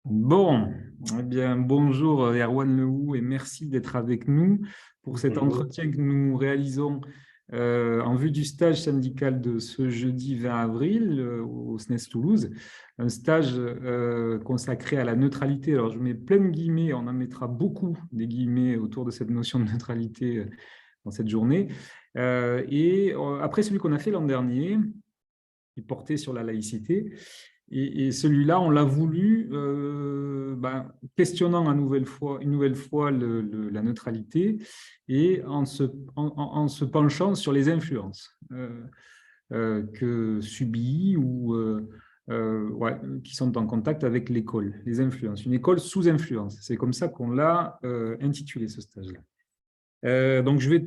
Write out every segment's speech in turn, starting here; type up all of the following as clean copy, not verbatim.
Bon, eh bien, bonjour Erwan Lehou et merci d'être avec nous pour cet Bonjour. entretien que nous réalisons en vue du stage syndical de ce jeudi 20 avril au SNES Toulouse, un stage consacré à la neutralité. Alors, je mets plein de guillemets, on en mettra beaucoup des guillemets autour de cette notion de neutralité dans cette journée. Après celui qu'on a fait l'an dernier, qui portait sur la laïcité, et celui-là, on l'a voulu questionnant une nouvelle fois la neutralité et en se penchant sur les influences que subit ou ouais, qui sont en contact avec l'école, les influences, une école sous influence. C'est comme ça qu'on l'a intitulé ce stage-là. Donc, je vais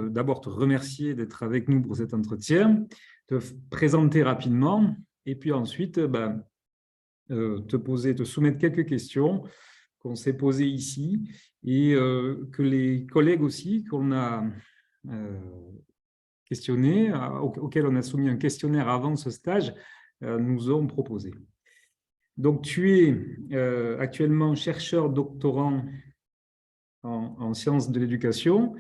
d'abord te remercier d'être avec nous pour cet entretien, te présenter rapidement et puis ensuite te soumettre quelques questions qu'on s'est posées ici et que les collègues aussi qu'on a euh, questionnés, auxquels on a soumis un questionnaire avant ce stage, nous ont proposé. Donc, tu es actuellement chercheur doctorant en sciences de l'éducation,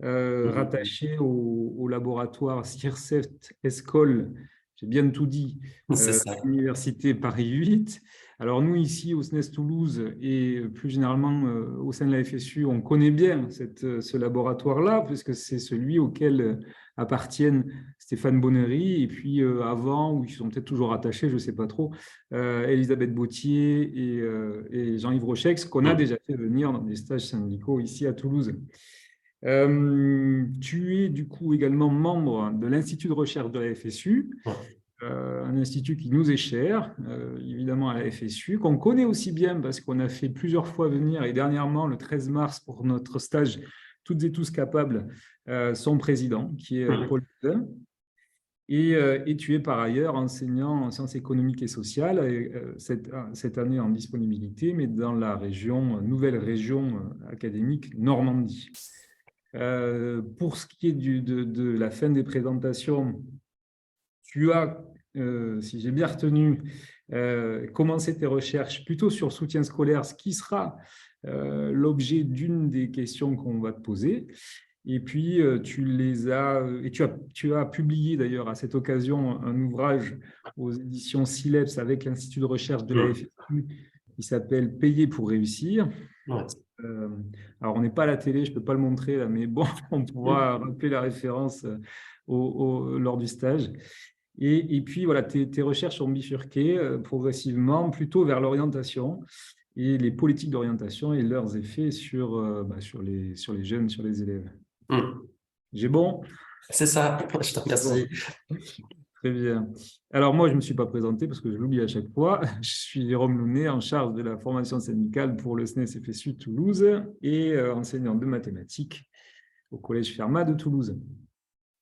rattaché au laboratoire CIRCET ESCOL, j'ai bien tout dit, C'est à ça. l'université Paris 8. Alors nous, ici, au SNES Toulouse et plus généralement au sein de la FSU, on connaît bien ce laboratoire-là, puisque c'est celui auquel appartiennent Stéphane Bonnery, et puis avant, ou ils sont peut-être toujours attachés, je ne sais pas trop, Elisabeth Bautier et Jean-Yves Rochex, qu'on a déjà fait venir dans des stages syndicaux ici à Toulouse. Tu es du coup également membre de l'Institut de recherche de la FSU, un institut qui nous est cher, évidemment à la FSU, qu'on connaît aussi bien parce qu'on a fait plusieurs fois venir, et dernièrement, le 13 mars, pour notre stage Toutes et tous capables, son président, qui est Paul Cousin. Et tu es par ailleurs enseignant en sciences économiques et sociales, cette année en disponibilité, mais dans la nouvelle région académique Normandie. Pour ce qui est de la fin des présentations, tu as, si j'ai bien retenu, commencé tes recherches plutôt sur le soutien scolaire, ce qui sera l'objet d'une des questions qu'on va te poser. Et puis, tu as publié d'ailleurs à cette occasion un ouvrage aux éditions Sileps avec l'Institut de recherche de la FSU qui s'appelle Payer pour réussir. Ouais. Euh, alors, on n'est pas à la télé, je ne peux pas le montrer là, mais bon, on pourra rappeler la référence lors du stage. Et puis, voilà, tes recherches ont bifurqué progressivement plutôt vers l'orientation et les politiques d'orientation et leurs effets sur les jeunes, sur les élèves. J'ai bon? C'est ça. Je te Bon. remercie. Très bien. Alors, moi, je ne me suis pas présenté parce que je l'oublie à chaque fois. Je suis Jérôme Lounet, en charge de la formation syndicale pour le SNES FSU Toulouse et enseignant de mathématiques au Collège Fermat de Toulouse.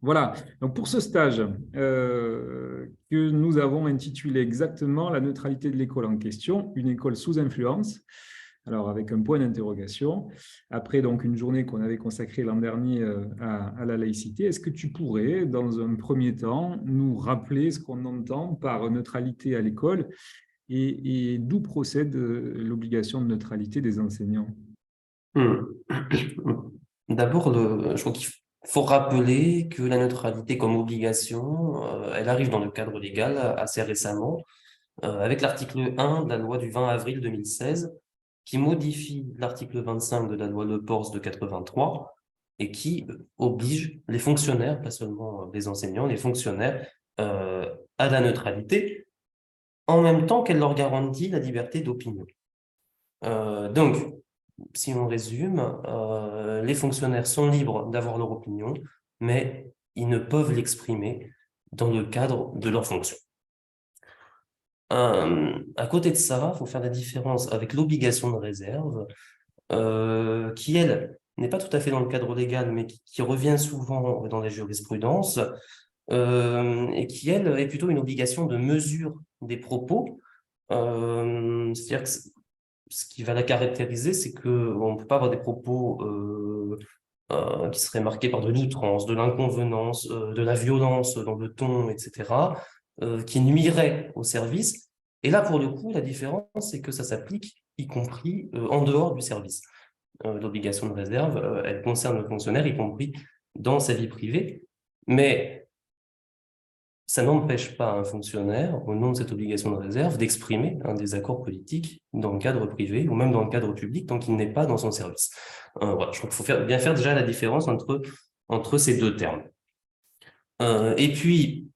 Voilà. Donc, pour ce stage que nous avons intitulé exactement La neutralité de l'école en question, une école sous influence. Alors, avec un point d'interrogation. Après donc une journée qu'on avait consacrée l'an dernier à la laïcité, est-ce que tu pourrais, dans un premier temps, nous rappeler ce qu'on entend par neutralité à l'école et d'où procède l'obligation de neutralité des enseignants? Hmm. D'abord, je crois qu'il faut rappeler que la neutralité comme obligation, elle arrive dans le cadre légal assez récemment, avec l'article 1 de la loi du 20 avril 2016, qui modifie l'article 25 de la loi Le Pors de 83 et qui oblige les fonctionnaires, pas seulement les enseignants, les fonctionnaires, à la neutralité, en même temps qu'elle leur garantit la liberté d'opinion. Donc, si on résume, les fonctionnaires sont libres d'avoir leur opinion, mais ils ne peuvent l'exprimer dans le cadre de leur fonction. À côté de ça, il faut faire la différence avec l'obligation de réserve, qui, elle, n'est pas tout à fait dans le cadre légal, mais qui revient souvent dans les jurisprudences, et qui, elle, est plutôt une obligation de mesure des propos. C'est-à-dire que ce qui va la caractériser, c'est qu'on ne peut pas avoir des propos qui seraient marqués par de l'outrance, de l'inconvenance, de la violence dans le ton, etc., qui nuiraient au service, Et là, pour le coup, la différence, c'est que ça s'applique y compris en dehors du service. L'obligation de réserve, elle concerne le fonctionnaire, y compris dans sa vie privée. Mais ça n'empêche pas un fonctionnaire, au nom de cette obligation de réserve, d'exprimer un désaccord politique dans le cadre privé ou même dans le cadre public tant qu'il n'est pas dans son service. Voilà, je crois qu'il faut bien faire déjà la différence entre ces deux termes. Et puis,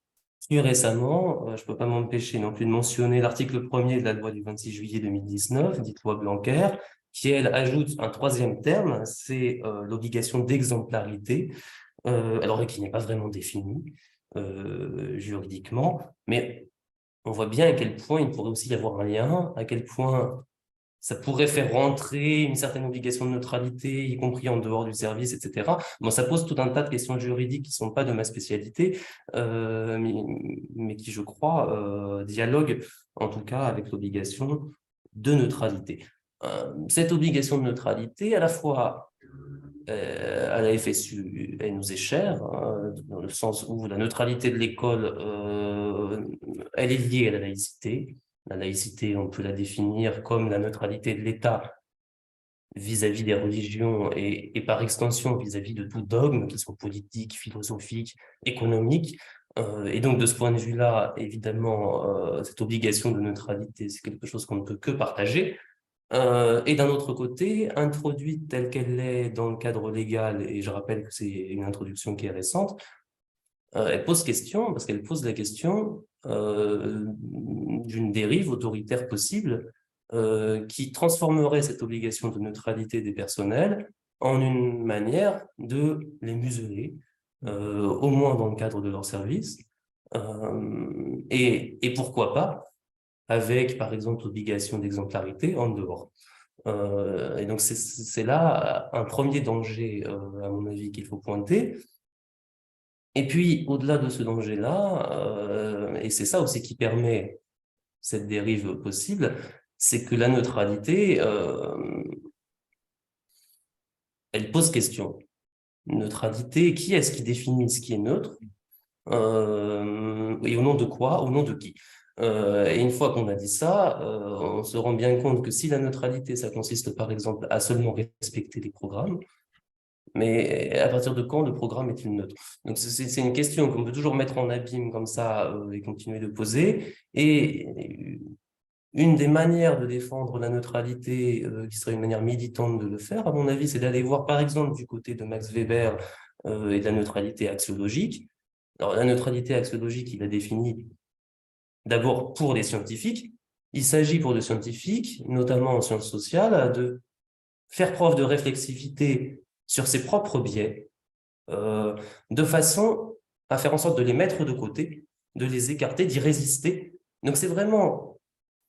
plus récemment, je ne peux pas m'empêcher non plus de mentionner l'article 1er de la loi du 26 juillet 2019, dite loi Blanquer, qui, elle, ajoute un troisième terme, c'est l'obligation d'exemplarité, alors qui n'est pas vraiment définie juridiquement, mais on voit bien à quel point il pourrait aussi y avoir un lien, à quel point ça pourrait faire rentrer une certaine obligation de neutralité, y compris en dehors du service, etc. Bon, ça pose tout un tas de questions juridiques qui ne sont pas de ma spécialité, mais qui, je crois, dialoguent en tout cas avec l'obligation de neutralité. Cette obligation de neutralité, à la fois à la FSU, elle nous est chère, hein, dans le sens où la neutralité de l'école, elle est liée à la laïcité. La laïcité, on peut la définir comme la neutralité de l'État vis-à-vis des religions et par extension vis-à-vis de tout dogme, qu'ils soient politiques, philosophiques, économiques. Et donc, de ce point de vue-là, évidemment, cette obligation de neutralité, c'est quelque chose qu'on ne peut que partager. Et d'un autre côté, introduite telle qu'elle est dans le cadre légal, et je rappelle que c'est une introduction qui est récente, elle pose question, parce qu'elle pose la question d'une dérive autoritaire possible qui transformerait cette obligation de neutralité des personnels en une manière de les museler, au moins dans le cadre de leur service, et pourquoi pas avec, par exemple, l'obligation d'exemplarité en dehors. Et donc, c'est là un premier danger, à mon avis, qu'il faut pointer. Et puis, au-delà de ce danger-là, et c'est ça aussi qui permet cette dérive possible, c'est que la neutralité, elle pose question. Neutralité, qui est-ce qui définit ce qui est neutre? Et au nom de quoi? Au nom de qui? Et une fois qu'on a dit ça, on se rend bien compte que si la neutralité, ça consiste par exemple à seulement respecter les programmes, mais à partir de quand le programme est-il neutre? Donc c'est une question qu'on peut toujours mettre en abîme comme ça et continuer de poser. Et une des manières de défendre la neutralité, qui serait une manière militante de le faire, à mon avis, c'est d'aller voir par exemple du côté de Max Weber et de la neutralité axiologique. Alors la neutralité axiologique, il a défini d'abord pour les scientifiques. Il s'agit pour les scientifiques, notamment en sciences sociales, de faire preuve de réflexivité sur ses propres biais, de façon à faire en sorte de les mettre de côté, de les écarter, d'y résister. Donc c'est vraiment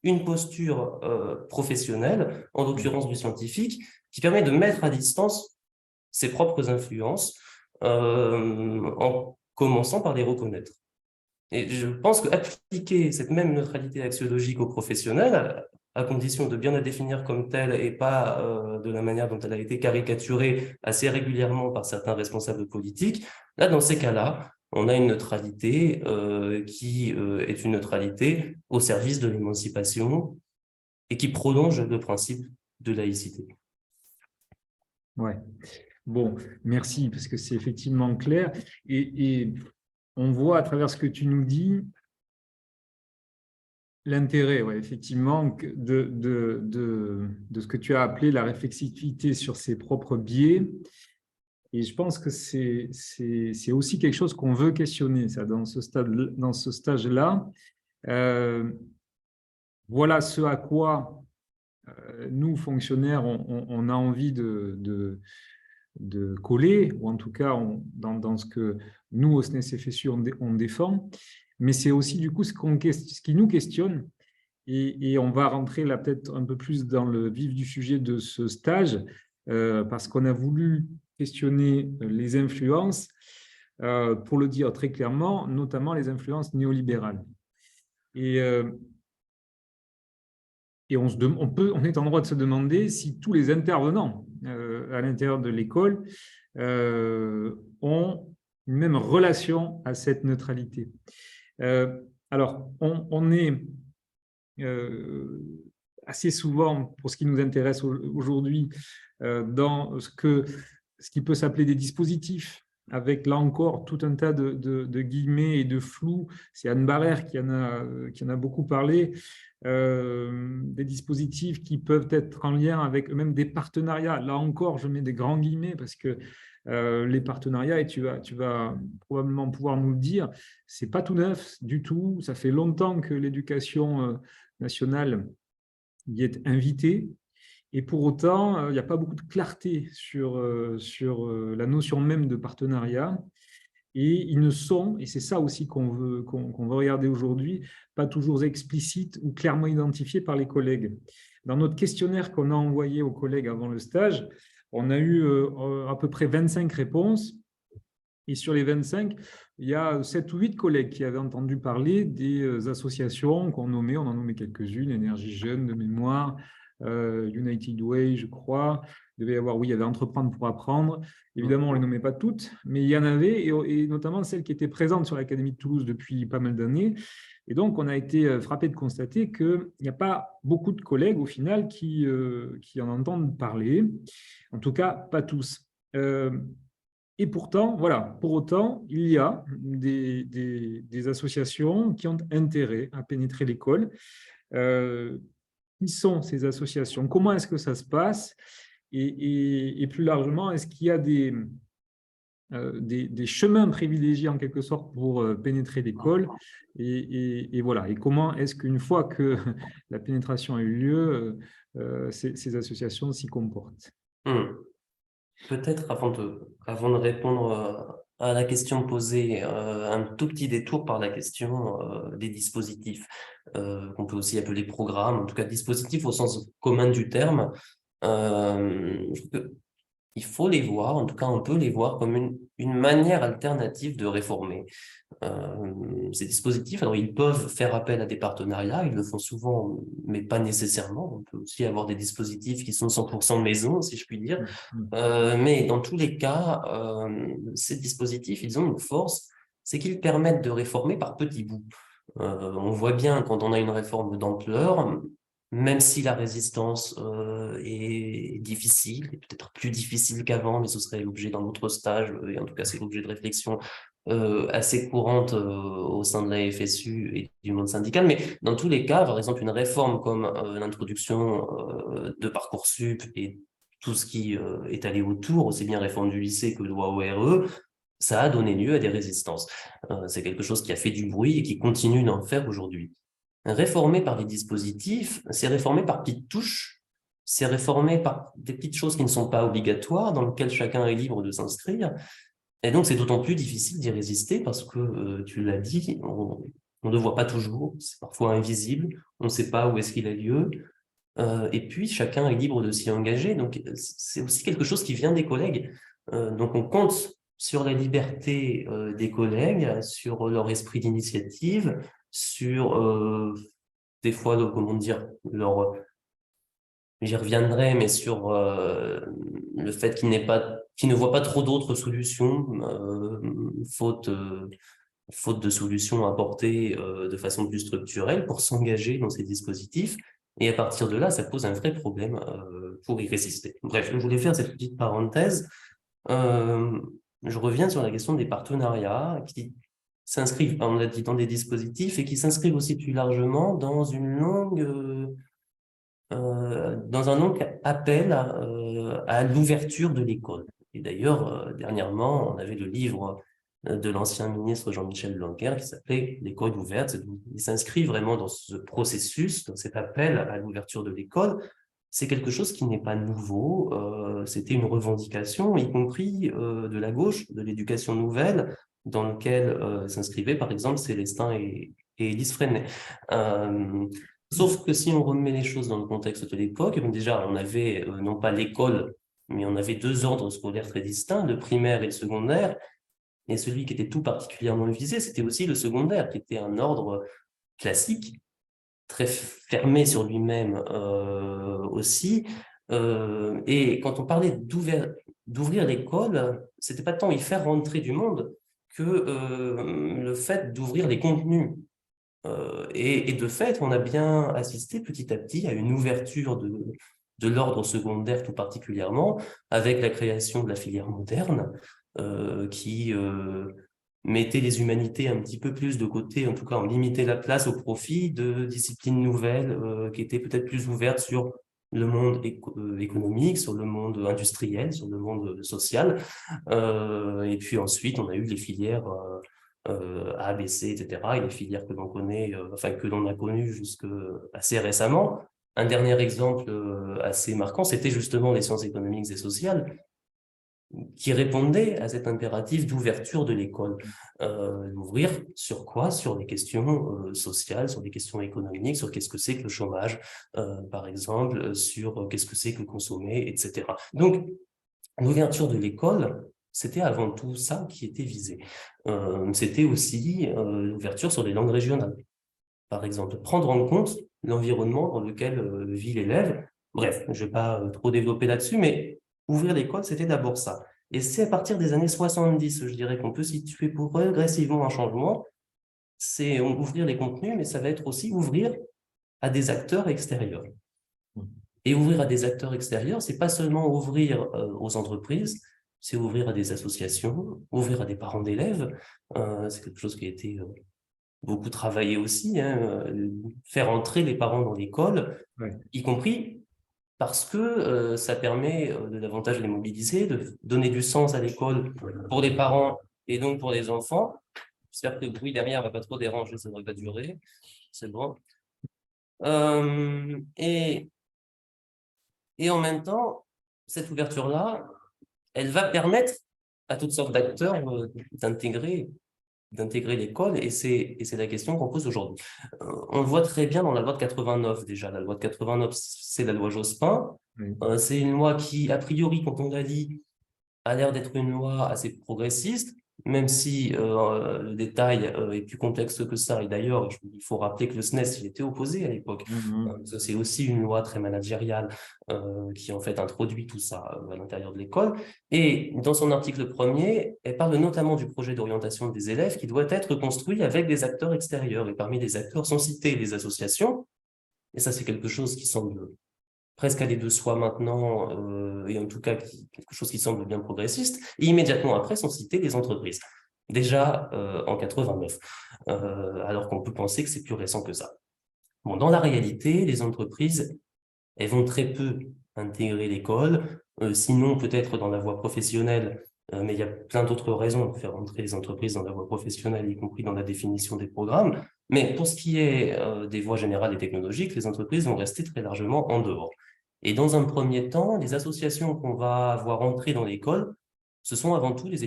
une posture professionnelle, en l'occurrence du scientifique, qui permet de mettre à distance ses propres influences, en commençant par les reconnaître. Et je pense qu'appliquer cette même neutralité axiologique aux professionnels, à condition de bien la définir comme telle et pas de la manière dont elle a été caricaturée assez régulièrement par certains responsables politiques, là, dans ces cas-là, on a une neutralité qui est une neutralité au service de l'émancipation et qui prolonge le principe de laïcité. Ouais. Bon, merci, parce que c'est effectivement clair. Et on voit à travers ce que tu nous dis l'intérêt, ouais, effectivement, de ce que tu as appelé la réflexivité sur ses propres biais. Et je pense que c'est aussi quelque chose qu'on veut questionner, ça, dans ce stage-là. Voilà ce à quoi nous, fonctionnaires, on a envie de coller, ou en tout cas dans ce que nous, au SNES-FSU, on défend. Mais c'est aussi du coup ce qui nous questionne. Et on va rentrer là peut-être un peu plus dans le vif du sujet de ce stage, parce qu'on a voulu questionner les influences, pour le dire très clairement, notamment les influences néolibérales. Et on est en droit de se demander si tous les intervenants à l'intérieur de l'école ont une même relation à cette neutralité. Alors, on est assez souvent, pour ce qui nous intéresse aujourd'hui, dans ce qui peut s'appeler des dispositifs, avec là encore tout un tas de guillemets et de flou. C'est Anne Barrère qui en a beaucoup parlé. Des dispositifs qui peuvent être en lien avec même des partenariats. Là encore, je mets des grands guillemets parce que les partenariats, et tu vas probablement pouvoir nous le dire, c'est pas tout neuf du tout. Ça fait longtemps que l'éducation nationale y est invitée. Et pour autant, il n'y a pas beaucoup de clarté sur la notion même de partenariat. Et ils ne sont, et c'est ça aussi qu'on veut regarder aujourd'hui, pas toujours explicites ou clairement identifiés par les collègues. Dans notre questionnaire qu'on a envoyé aux collègues avant le stage, on a eu à peu près 25 réponses. Et sur les 25, il y a 7 ou 8 collègues qui avaient entendu parler des associations qu'on nommait, on en nommait quelques-unes, Énergie Jeune de mémoire, United Way, je crois. Il devait y avoir, oui, il y avait Entreprendre pour apprendre. Évidemment, on ne les nommait pas toutes, mais il y en avait, et notamment celles qui étaient présentes sur l'Académie de Toulouse depuis pas mal d'années. Et donc, on a été frappé de constater qu'il n'y a pas beaucoup de collègues, au final, qui en entendent parler. En tout cas, pas tous. Et pourtant, voilà, pour autant, il y a des associations qui ont intérêt à pénétrer l'école. Qui sont ces associations? Comment est-ce que ça se passe? Et plus largement, est-ce qu'il y a des chemins privilégiés en quelque sorte pour pénétrer l'école? Et voilà. Et comment est-ce qu'une fois que la pénétration a eu lieu, ces associations s'y comportent? Peut-être avant de répondre à la question posée, un tout petit détour par la question des dispositifs, qu'on peut aussi appeler programmes, en tout cas dispositifs au sens commun du terme. Je trouve qu'il faut les voir, en tout cas on peut les voir comme une manière alternative de réformer. Ces dispositifs, alors ils peuvent faire appel à des partenariats, ils le font souvent, mais pas nécessairement. On peut aussi avoir des dispositifs qui sont 100% maison, si je puis dire. Mais dans tous les cas, ces dispositifs, ils ont une force, c'est qu'ils permettent de réformer par petits bouts. On voit bien quand on a une réforme d'ampleur, même si la résistance est difficile, et peut-être plus difficile qu'avant, mais ce serait l'objet d'un autre stage, et en tout cas c'est l'objet de réflexion assez courante au sein de la FSU et du monde syndical. Mais dans tous les cas, par exemple, une réforme comme l'introduction de Parcoursup et tout ce qui est allé autour, aussi bien réforme du lycée que loi ORE, ça a donné lieu à des résistances. C'est quelque chose qui a fait du bruit et qui continue d'en faire aujourd'hui. Réformer par des dispositifs, c'est réformer par petites touches, c'est réformer par des petites choses qui ne sont pas obligatoires, dans lesquelles chacun est libre de s'inscrire. Et donc, c'est d'autant plus difficile d'y résister parce que, tu l'as dit, on ne le voit pas toujours, c'est parfois invisible, on ne sait pas où est-ce qu'il a lieu. Et puis, chacun est libre de s'y engager. Donc, c'est aussi quelque chose qui vient des collègues. Donc, on compte sur la liberté des collègues, sur leur esprit d'initiative, sur des fois, comment dire, j'y reviendrai, mais sur le fait qu'ils ne voient pas trop d'autres solutions, faute de solutions apportées de façon plus structurelle pour s'engager dans ces dispositifs. Et à partir de là, ça pose un vrai problème pour y résister. Bref, je voulais faire cette petite parenthèse. Je reviens sur la question des partenariats qui s'inscrivent, on l'a dit, dans des dispositifs et qui s'inscrivent aussi plus largement dans dans un long appel à l'ouverture de l'école. Et d'ailleurs, dernièrement, on avait le livre de l'ancien ministre Jean-Michel Blanquer qui s'appelait « L'école ouverte ». Il s'inscrit vraiment dans ce processus, dans cet appel à l'ouverture de l'école. C'est quelque chose qui n'est pas nouveau, c'était une revendication, y compris de la gauche, de l'éducation nouvelle, dans lequel s'inscrivaient par exemple Célestin et Élise Freinet. Sauf que si on remet les choses dans le contexte de l'époque, déjà on avait non pas l'école, mais on avait deux ordres scolaires très distincts, le primaire et le secondaire, et celui qui était tout particulièrement visé, c'était aussi le secondaire, qui était un ordre classique, très fermé sur lui-même aussi. Et quand on parlait d'ouvrir l'école, c'était pas tant y faire rentrer du monde que le fait d'ouvrir les contenus. Et de fait, on a bien assisté petit à petit à une ouverture de l'ordre secondaire tout particulièrement, avec la création de la filière moderne, qui mettait les humanités un petit peu plus de côté, en tout cas on limitait la place au profit de disciplines nouvelles qui étaient peut-être plus ouvertes sur le monde économique, sur le monde industriel, sur le monde social. Et puis ensuite, on a eu les filières A, B, C, etc. Et les filières que l'on connaît, enfin que l'on a connues jusque assez récemment. Un dernier exemple assez marquant, c'était justement les sciences économiques et sociales, qui répondaient à cet impératif d'ouverture de l'école. D'ouvrir sur quoi? Sur des questions sociales, sur des questions économiques, sur qu'est-ce que c'est que le chômage, par exemple, sur qu'est-ce que c'est que consommer, etc. Donc, l'ouverture de l'école, c'était avant tout ça qui était visé. C'était aussi l'ouverture sur les langues régionales. Par exemple, prendre en compte l'environnement dans lequel vit l'élève. Bref, je ne vais pas trop développer là-dessus, mais ouvrir l'école, c'était d'abord ça. Et c'est à partir des années 70, je dirais, qu'on peut situer progressivement un changement. C'est ouvrir les contenus, mais ça va être aussi ouvrir à des acteurs extérieurs. Et ouvrir à des acteurs extérieurs, c'est pas seulement ouvrir aux entreprises, c'est ouvrir à des associations, ouvrir à des parents d'élèves. C'est quelque chose qui a été beaucoup travaillé aussi, hein, faire entrer les parents dans l'école, Ouais. y compris parce que ça permet de davantage les mobiliser, de donner du sens à l'école pour les parents et donc pour les enfants. J'espère que le bruit derrière ne va pas trop déranger, ça ne devrait pas durer. C'est bon. Euh, et, et en même temps, cette ouverture-là, elle va permettre à toutes sortes d'acteurs d'intégrer l'école, et c'est la question qu'on pose aujourd'hui. On le voit très bien dans la loi de 89 déjà. La loi de 89, c'est la loi Jospin. Oui. C'est une loi qui, a priori, quand on la lit, a l'air d'être une loi assez progressiste, même si le détail est plus complexe que ça. Et d'ailleurs, il faut rappeler que le SNES, il était opposé à l'époque. C'est aussi une loi très managériale qui, en fait, introduit tout ça à l'intérieur de l'école. Et dans son article premier, elle parle notamment du projet d'orientation des élèves qui doit être construit avec des acteurs extérieurs. Et parmi les acteurs sont cités les associations. Et ça, c'est quelque chose qui semble presque aller de soi maintenant, et en tout cas quelque chose qui semble bien progressiste. Et immédiatement après sont citées les entreprises, déjà en 89, alors qu'on peut penser que c'est plus récent que ça. Bon, dans la réalité, les entreprises, elles vont très peu intégrer l'école, sinon peut-être dans la voie professionnelle, mais il y a plein d'autres raisons de faire entrer les entreprises dans la voie professionnelle, y compris dans la définition des programmes. Mais pour ce qui est des voies générales et technologiques, les entreprises vont rester très largement en dehors. Et dans un premier temps, les associations qu'on va voir entrer dans l'école, ce sont avant tout les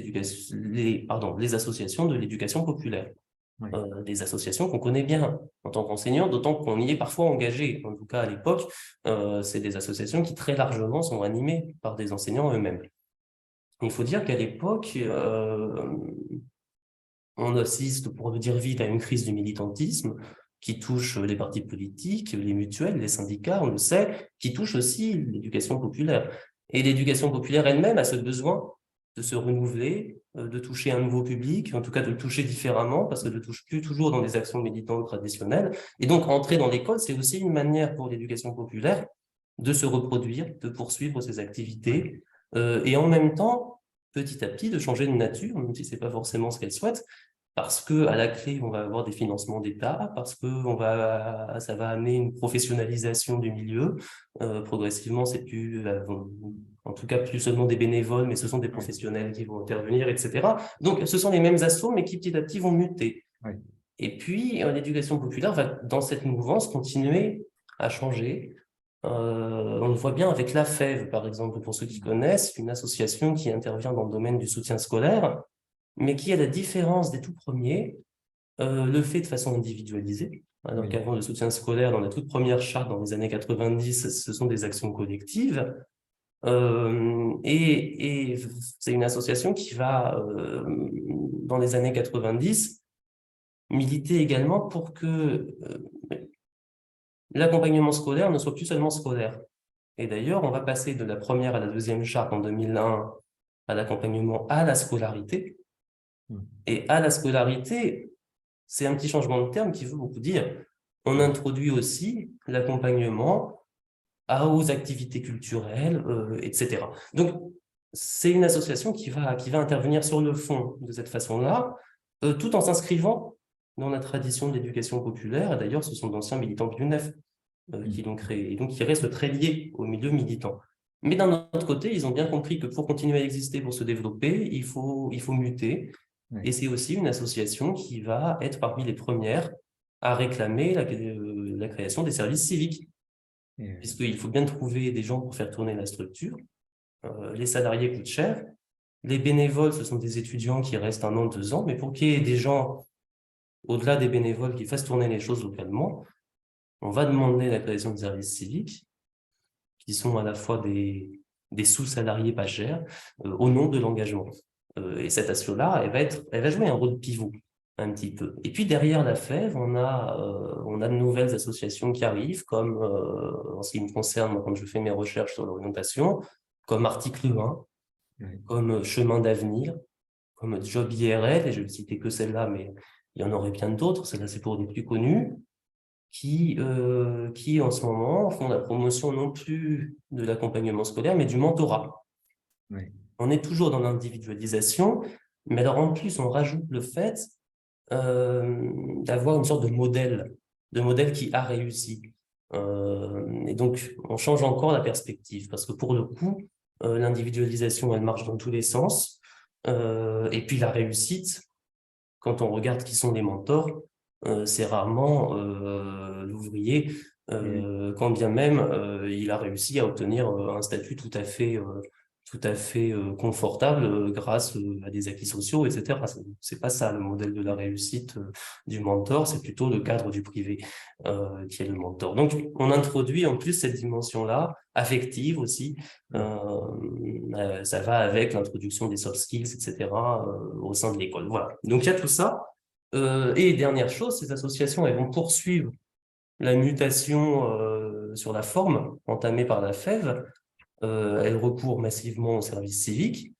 associations de l'éducation populaire. Oui. Des associations qu'on connaît bien en tant qu'enseignant, d'autant qu'on y est parfois engagé. En tout cas, à l'époque, c'est des associations qui très largement sont animées par des enseignants eux-mêmes. Il faut dire qu'à l'époque, on assiste, pour le dire vite, à une crise du militantisme qui touche les partis politiques, les mutuelles, les syndicats, on le sait, qui touche aussi l'éducation populaire. Et l'éducation populaire elle-même a ce besoin de se renouveler, de toucher un nouveau public, en tout cas de le toucher différemment, parce qu'elle ne le touche plus toujours dans des actions militantes traditionnelles. Et donc, entrer dans l'école, c'est aussi une manière pour l'éducation populaire de se reproduire, de poursuivre ses activités, et en même temps, petit à petit, de changer de nature, même si ce n'est pas forcément ce qu'elle souhaite, parce qu'à la clé, on va avoir des financements d'État, parce que ça va amener une professionnalisation du milieu. Progressivement, c'est plus, en tout cas, plus seulement des bénévoles, mais ce sont des professionnels qui vont intervenir, etc. Donc, ce sont les mêmes assos, mais qui petit à petit vont muter. Oui. Et puis, l'éducation populaire va, dans cette mouvance, continuer à changer. On le voit bien avec la FEV, par exemple, pour ceux qui connaissent, une association qui intervient dans le domaine du soutien scolaire, mais qui, à la différence des tout premiers, le fait de façon individualisée, alors qu'avant le soutien scolaire, dans la toute première charte, dans les années 90, ce sont des actions collectives. Et c'est une association qui va, dans les années 90, militer également pour que l'accompagnement scolaire ne soit plus seulement scolaire. Et d'ailleurs, on va passer de la première à la deuxième charte en 2001 à l'accompagnement à la scolarité. Et à la scolarité, c'est un petit changement de terme qui veut beaucoup dire. On introduit aussi l'accompagnement aux activités culturelles, etc. Donc, c'est une association qui va intervenir sur le fond de cette façon-là, tout en s'inscrivant dans la tradition de l'éducation populaire. Et d'ailleurs, ce sont d'anciens militants de l'UNEF qui l'ont créé, et donc qui restent très liés au milieu militant. Mais d'un autre côté, ils ont bien compris que pour continuer à exister, pour se développer, il faut muter. Oui. Et c'est aussi une association qui va être parmi les premières à réclamer la création des services civiques. Puisqu'il faut bien trouver des gens pour faire tourner la structure. Les salariés coûtent cher. Les bénévoles, ce sont des étudiants qui restent 1 an, 2 ans, mais pour qu'il y ait des gens, au-delà des bénévoles, qui fassent tourner les choses localement, on va demander la création de services civiques, qui sont à la fois des sous-salariés pas chers, au nom de l'engagement. Et cette asso-là, elle va jouer un rôle pivot, un petit peu. Et puis derrière la FEV, on a de nouvelles associations qui arrivent, comme, en ce qui me concerne, moi, quand je fais mes recherches sur l'orientation, comme Article 1, comme Chemin d'avenir, comme Job IRL, et je ne vais citer que celle-là, mais il y en aurait bien d'autres, celle-là c'est pour des plus connus, qui en ce moment font la promotion non plus de l'accompagnement scolaire, mais du mentorat. Oui. On est toujours dans l'individualisation, mais alors en plus, on rajoute le fait d'avoir une sorte de modèle qui a réussi. Et donc, on change encore la perspective, parce que pour le coup, l'individualisation, elle marche dans tous les sens. Et puis la réussite, quand on regarde qui sont les mentors, c'est rarement l'ouvrier, quand bien même il a réussi à obtenir un statut tout à fait confortable grâce à des acquis sociaux, etc. C'est pas ça le modèle de la réussite du mentor, c'est plutôt le cadre du privé qui est le mentor. Donc, on introduit en plus cette dimension-là, affective aussi. Ça va avec l'introduction des soft skills, etc. Au sein de l'école. Voilà. Donc, il y a tout ça. Et dernière chose, ces associations, elles vont poursuivre la mutation sur la forme entamée par la FEV. Elles recourent massivement au service civique,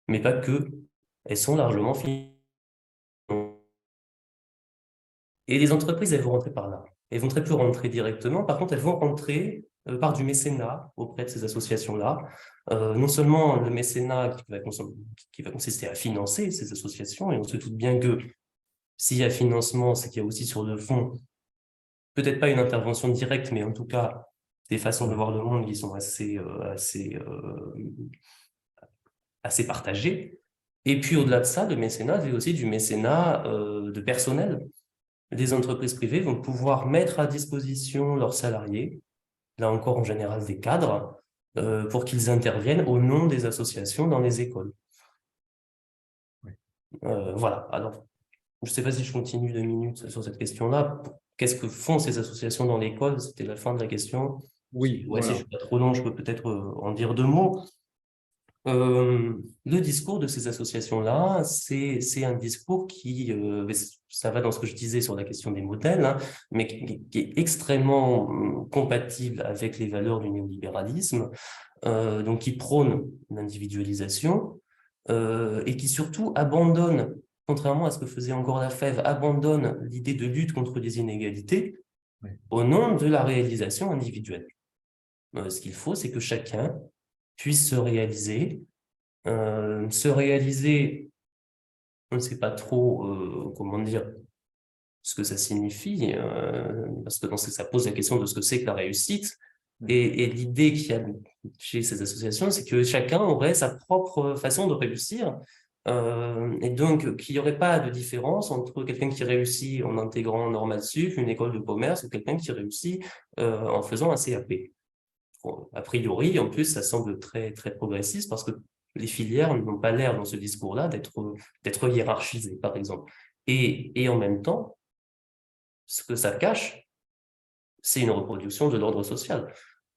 mais pas que. Elles sont largement financées. Et les entreprises, elles vont rentrer par là. Elles vont très peu rentrer directement. Par contre, elles vont rentrer par du mécénat auprès de ces associations-là. Non seulement le mécénat qui va consister à financer ces associations, et on se doute bien que s'il y a financement, c'est qu'il y a aussi sur le fond, peut-être pas une intervention directe, mais en tout cas, des façons de voir le monde qui sont assez partagées. Et puis, au-delà de ça, le mécénat, c'est aussi du mécénat de personnel. Des entreprises privées vont pouvoir mettre à disposition leurs salariés, là encore en général des cadres, pour qu'ils interviennent au nom des associations dans les écoles. Oui. Voilà, alors, je ne sais pas si je continue 2 minutes sur cette question-là. Qu'est-ce que font ces associations dans l'école? C'était la fin de la question. Oui, Ouais, voilà. si je ne suis pas trop long, je peux peut-être en dire 2 mots. Le discours de ces associations-là, c'est un discours qui, ça va dans ce que je disais sur la question des modèles, hein, mais qui est extrêmement compatible avec les valeurs du néolibéralisme, donc qui prône l'individualisation et qui surtout abandonne, contrairement à ce que faisait encore la FEV, abandonne l'idée de lutte contre les inégalités au nom de la réalisation individuelle. Ce qu'il faut, c'est que chacun puisse se réaliser, on ne sait pas trop comment dire ce que ça signifie, parce que ça pose la question de ce que c'est que la réussite. Et l'idée qu'il y a chez ces associations, c'est que chacun aurait sa propre façon de réussir, et donc qu'il n'y aurait pas de différence entre quelqu'un qui réussit en intégrant Normal Sup, une école de commerce, ou quelqu'un qui réussit en faisant un CAP. Bon, a priori, en plus, ça semble très, très progressiste parce que les filières n'ont pas l'air dans ce discours-là d'être hiérarchisées, par exemple. Et en même temps, ce que ça cache, c'est une reproduction de l'ordre social.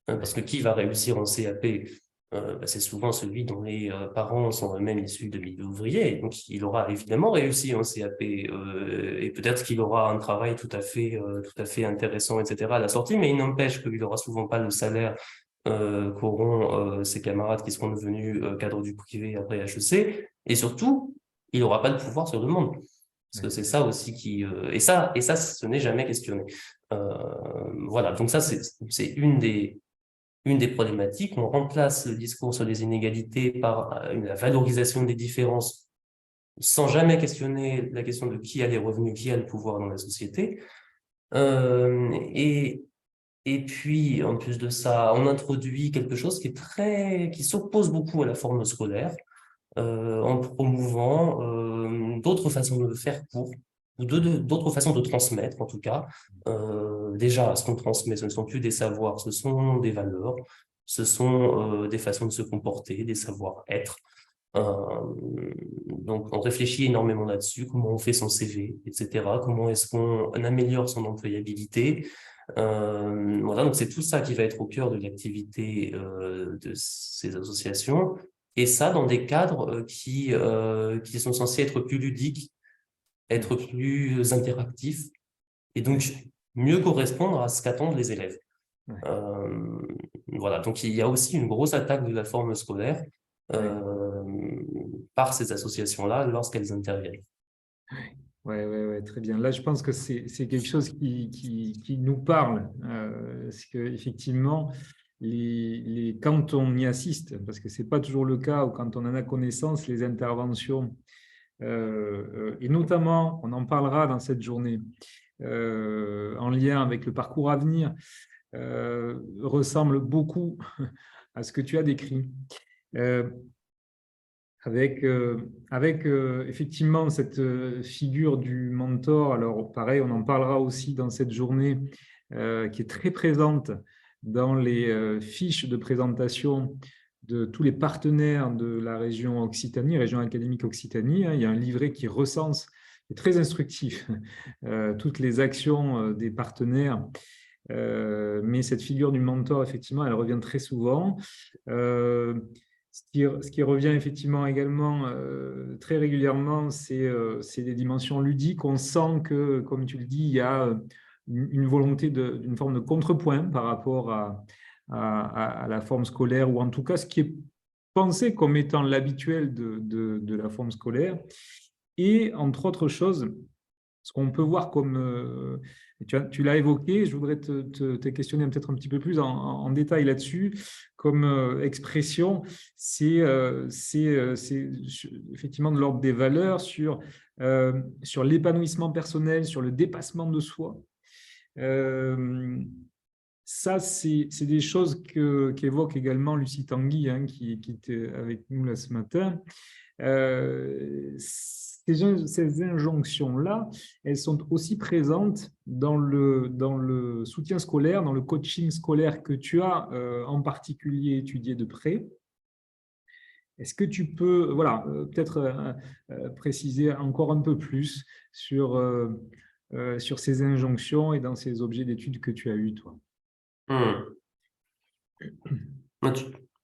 Parce que qui va réussir en CAP? C'est souvent celui dont les parents sont eux-mêmes issus de milieux ouvriers. Donc, il aura évidemment réussi en CAP et peut-être qu'il aura un travail tout à fait intéressant, etc. à la sortie, mais il n'empêche qu'il n'aura souvent pas le salaire qu'auront ses camarades qui seront devenus cadres du privé après HEC. Et surtout, il n'aura pas de pouvoir sur le monde. Parce que c'est ça aussi qui… et ça, ce n'est jamais questionné. Voilà, donc ça, c'est une des problématiques. On remplace le discours sur les inégalités par la valorisation des différences sans jamais questionner la question de qui a les revenus, qui a le pouvoir dans la société. Et puis, en plus de ça, on introduit quelque chose qui s'oppose beaucoup à la forme scolaire, en promouvant d'autres façons de faire pour, ou d'autres façons de transmettre, en tout cas. Déjà, ce qu'on transmet, ce ne sont plus des savoirs, ce sont des valeurs, ce sont des façons de se comporter, des savoir-être. Donc, on réfléchit énormément là-dessus, comment on fait son CV, etc. Comment est-ce qu'on améliore son employabilité. Voilà, donc c'est tout ça qui va être au cœur de l'activité de ces associations. Et ça, dans des cadres qui sont censés être plus ludiques, être plus interactifs, et donc mieux correspondre à ce qu'attendent les élèves. Voilà, donc il y a aussi une grosse attaque de la forme scolaire par ces associations-là lorsqu'elles interviennent. Ouais, très bien. Là, je pense que c'est quelque chose qui nous parle. Parce qu'effectivement, quand on y assiste, parce que ce n'est pas toujours le cas, ou quand on en a connaissance, les interventions, et notamment, on en parlera dans cette journée, en lien avec le parcours à venir, ressemblent beaucoup à ce que tu as décrit. Avec effectivement cette figure du mentor. Alors pareil, on en parlera aussi dans cette journée qui est très présente dans les fiches de présentation de tous les partenaires de la région Occitanie, région académique Occitanie. Il y a un livret qui recense, est très instructif, toutes les actions des partenaires. Mais cette figure du mentor, effectivement, elle revient très souvent. Ce qui revient effectivement également très régulièrement, c'est des dimensions ludiques. On sent que, comme tu le dis, il y a une volonté d'une forme de contrepoint par rapport à la forme scolaire, ou en tout cas ce qui est pensé comme étant l'habituel de la forme scolaire. Et entre autres choses, ce qu'on peut voir comme, tu l'as évoqué, je voudrais te questionner peut-être un petit peu plus en détail là-dessus, comme expression, c'est effectivement de l'ordre des valeurs sur l'épanouissement personnel, sur le dépassement de soi. Ça, c'est des choses qu'évoque également Lucie Tanguy, hein, qui était avec nous là ce matin. Ces injonctions-là, elles sont aussi présentes dans le soutien scolaire, dans le coaching scolaire que tu as en particulier étudié de près. Est-ce que tu peux peut-être préciser encore un peu plus sur ces injonctions et dans ces objets d'études que tu as eus, toi?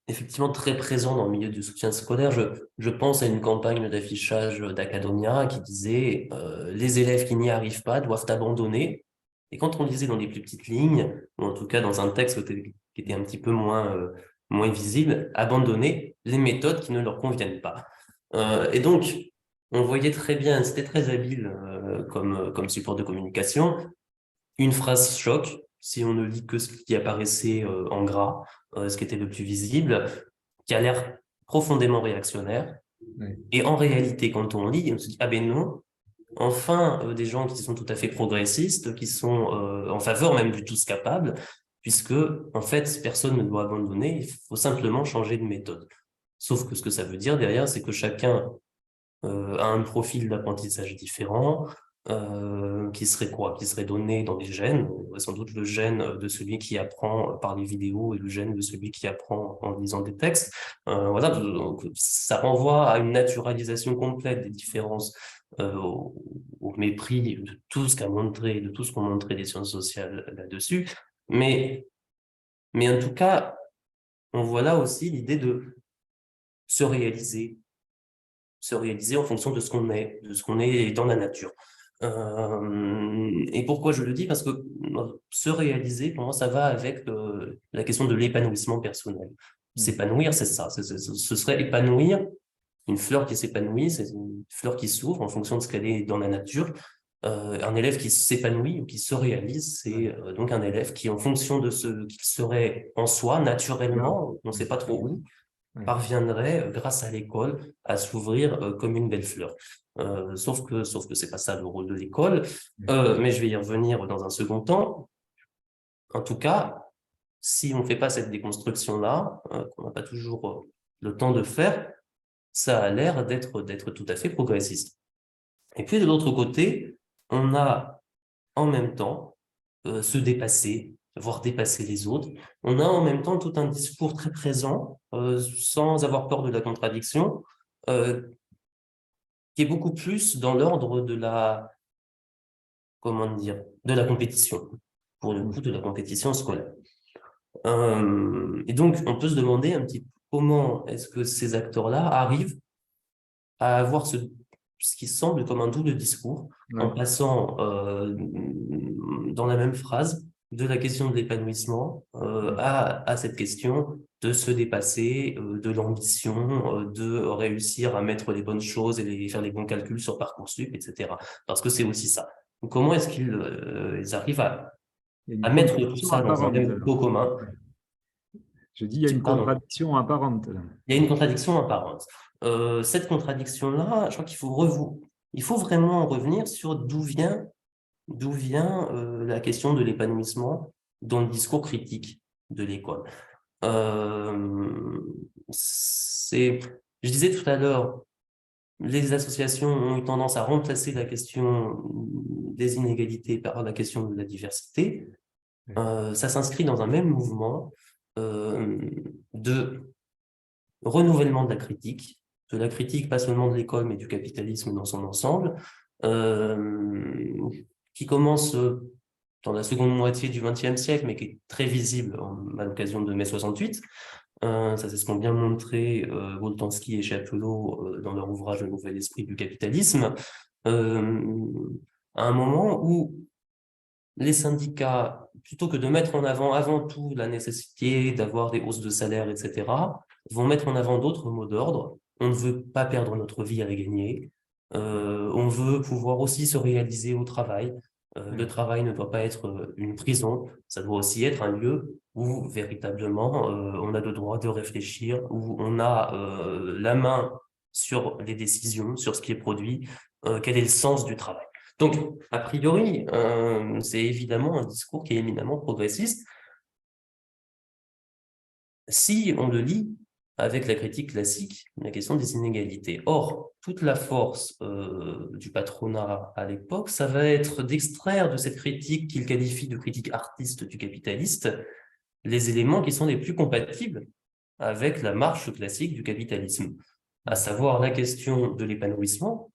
Effectivement, très présent dans le milieu du soutien scolaire. Je pense à une campagne d'affichage d'Academia qui disait les élèves qui n'y arrivent pas doivent abandonner. Et quand on lisait dans les plus petites lignes, ou en tout cas dans un texte qui était un petit peu moins visible, abandonner les méthodes qui ne leur conviennent pas. Et donc, on voyait très bien, c'était très habile comme support de communication, une phrase choc, si on ne lit que ce qui apparaissait en gras, ce qui était le plus visible, qui a l'air profondément réactionnaire. Oui. Et en réalité, quand on lit, on se dit « Ah ben non !» Enfin, des gens qui sont tout à fait progressistes, qui sont en faveur même du tous capable, puisque, en fait, personne ne doit abandonner, il faut simplement changer de méthode. Sauf que ce que ça veut dire derrière, c'est que chacun a un profil d'apprentissage différent, qui serait quoi? Qui serait donné dans les gènes, sans doute le gène de celui qui apprend par les vidéos et le gène de celui qui apprend en lisant des textes. Voilà, donc ça renvoie à une naturalisation complète des différences, au mépris de tout ce de tout ce qu'ont montré les sciences sociales là-dessus. Mais en tout cas, on voit là aussi l'idée de se réaliser en fonction de ce qu'on est dans la nature. Et pourquoi je le dis? Parce que se réaliser, pour moi, ça va avec la question de l'épanouissement personnel. S'épanouir, c'est ça. Ce serait épanouir Une fleur qui s'épanouit, c'est une fleur qui s'ouvre en fonction de ce qu'elle est dans la nature. Un élève qui s'épanouit ou qui se réalise, c'est donc un élève qui, en fonction de ce qu'il serait en soi, naturellement, on ne sait pas trop où, parviendrait, grâce à l'école, à s'ouvrir comme une belle fleur. Sauf que c'est pas ça le rôle de l'école. Mais je vais y revenir dans un second temps. En tout cas, si on ne fait pas cette déconstruction-là, qu'on n'a pas toujours le temps de faire, ça a l'air d'être tout à fait progressiste. Et puis de l'autre côté, on a en même temps se dépasser, voire dépasser les autres. On a en même temps tout un discours très présent, sans avoir peur de la contradiction, qui est beaucoup plus dans l'ordre de comment dire, de la compétition, pour le coup de la compétition scolaire. Et donc, on peut se demander un petit peu comment est-ce que ces acteurs-là arrivent à avoir ce qui semble comme un double discours, en passant dans la même phrase de la question de l'épanouissement à cette question de se dépasser, de l'ambition, de réussir à mettre les bonnes choses et faire les bons calculs sur Parcoursup, etc. Parce que c'est aussi ça. Donc, comment est-ce qu'ils arrivent à mettre tout ça dans un même pot commun? Je dis, il y a une contradiction apparente. Il y a une contradiction apparente. Cette contradiction-là, je crois il faut vraiment revenir sur d'où vient la question de l'épanouissement dans le discours critique de l'école. Je disais tout à l'heure, les associations ont eu tendance à remplacer la question des inégalités par la question de la diversité. Ça s'inscrit dans un même mouvement de renouvellement de la critique pas seulement de l'école, mais du capitalisme dans son ensemble, qui commence dans la seconde moitié du XXe siècle, mais qui est très visible à l'occasion de mai 68. Ça, c'est ce qu'ont bien montré Boltanski et Chapelot dans leur ouvrage Le Nouvel Esprit du capitalisme, à un moment où les syndicats, plutôt que de mettre en avant tout la nécessité d'avoir des hausses de salaire, etc., vont mettre en avant d'autres mots d'ordre. On ne veut pas perdre notre vie à la gagner. On veut pouvoir aussi se réaliser au travail. Le travail ne doit pas être une prison, ça doit aussi être un lieu où véritablement on a le droit de réfléchir, où on a la main sur les décisions, sur ce qui est produit, quel est le sens du travail. Donc, a priori, c'est évidemment un discours qui est éminemment progressiste. Si on le lit avec la critique classique, la question des inégalités. Or, toute la force du patronat à l'époque, ça va être d'extraire de cette critique qu'il qualifie de critique artiste du capitaliste les éléments qui sont les plus compatibles avec la marche classique du capitalisme, à savoir la question de l'épanouissement,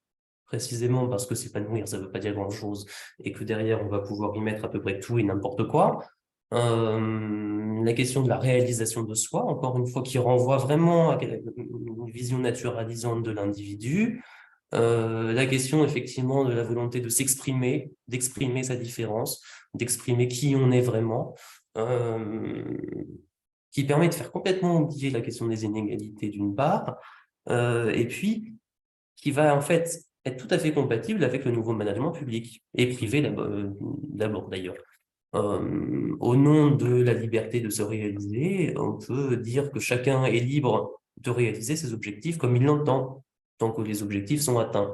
précisément parce que s'épanouir, ça ne veut pas dire grand-chose, et que derrière, on va pouvoir y mettre à peu près tout et n'importe quoi. La question de la réalisation de soi, encore une fois, qui renvoie vraiment à une vision naturalisante de l'individu. La question, effectivement, de la volonté de s'exprimer, d'exprimer sa différence, d'exprimer qui on est vraiment, qui permet de faire complètement oublier la question des inégalités d'une part, et puis qui va en fait être tout à fait compatible avec le nouveau management public et privé d'abord d'ailleurs. Au nom de la liberté de se réaliser, on peut dire que chacun est libre de réaliser ses objectifs comme il l'entend, tant que les objectifs sont atteints.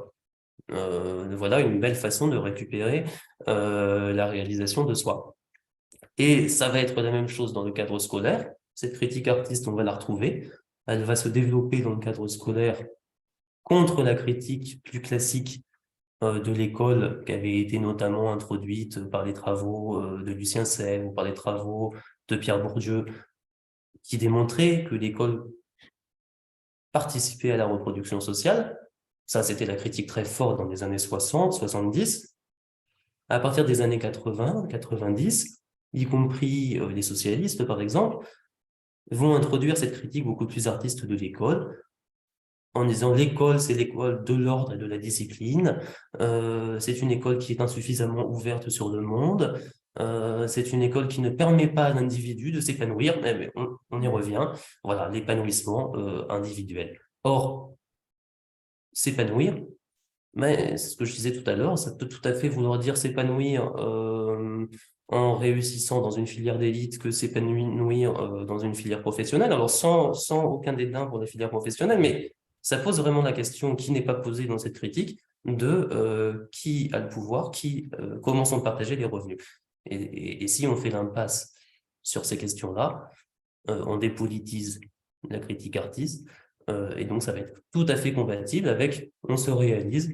Voilà une belle façon de récupérer la réalisation de soi. Et ça va être la même chose dans le cadre scolaire. Cette critique artiste, on va la retrouver. Elle va se développer dans le cadre scolaire contre la critique plus classique de l'école qui avait été notamment introduite par les travaux de Lucien Sèvres ou par les travaux de Pierre Bourdieu, qui démontraient que l'école participait à la reproduction sociale. Ça, c'était la critique très forte dans les années 60, 70. À partir des années 80, 90, y compris les socialistes, par exemple, vont introduire cette critique beaucoup plus artiste de l'école, en disant l'école, c'est l'école de l'ordre et de la discipline, c'est une école qui est insuffisamment ouverte sur le monde, c'est une école qui ne permet pas à l'individu de s'épanouir, mais on y revient, voilà, l'épanouissement individuel. Or, s'épanouir. Mais c'est ce que je disais tout à l'heure, ça peut tout à fait vouloir dire s'épanouir en réussissant dans une filière d'élite que s'épanouir dans une filière professionnelle. Alors sans aucun dédain pour les filières professionnelles, mais ça pose vraiment la question qui n'est pas posée dans cette critique de qui a le pouvoir, comment sont partagés les revenus. Et si on fait l'impasse sur ces questions-là, on dépolitise la critique artiste, et donc ça va être tout à fait compatible avec on se réalise,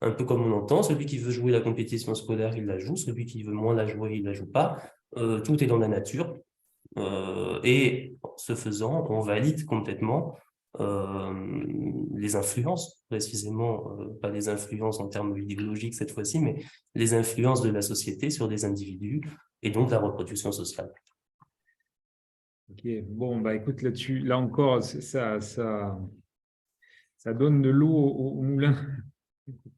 un peu comme on entend, celui qui veut jouer la compétition scolaire, il la joue, celui qui veut moins la jouer, il la joue pas, tout est dans la nature, et ce faisant, on valide complètement les influences, précisément, pas les influences en termes idéologiques cette fois-ci, mais les influences de la société sur des individus, et donc la reproduction sociale. Ok, bon, bah écoute, là-dessus, là encore, ça donne de l'eau au moulin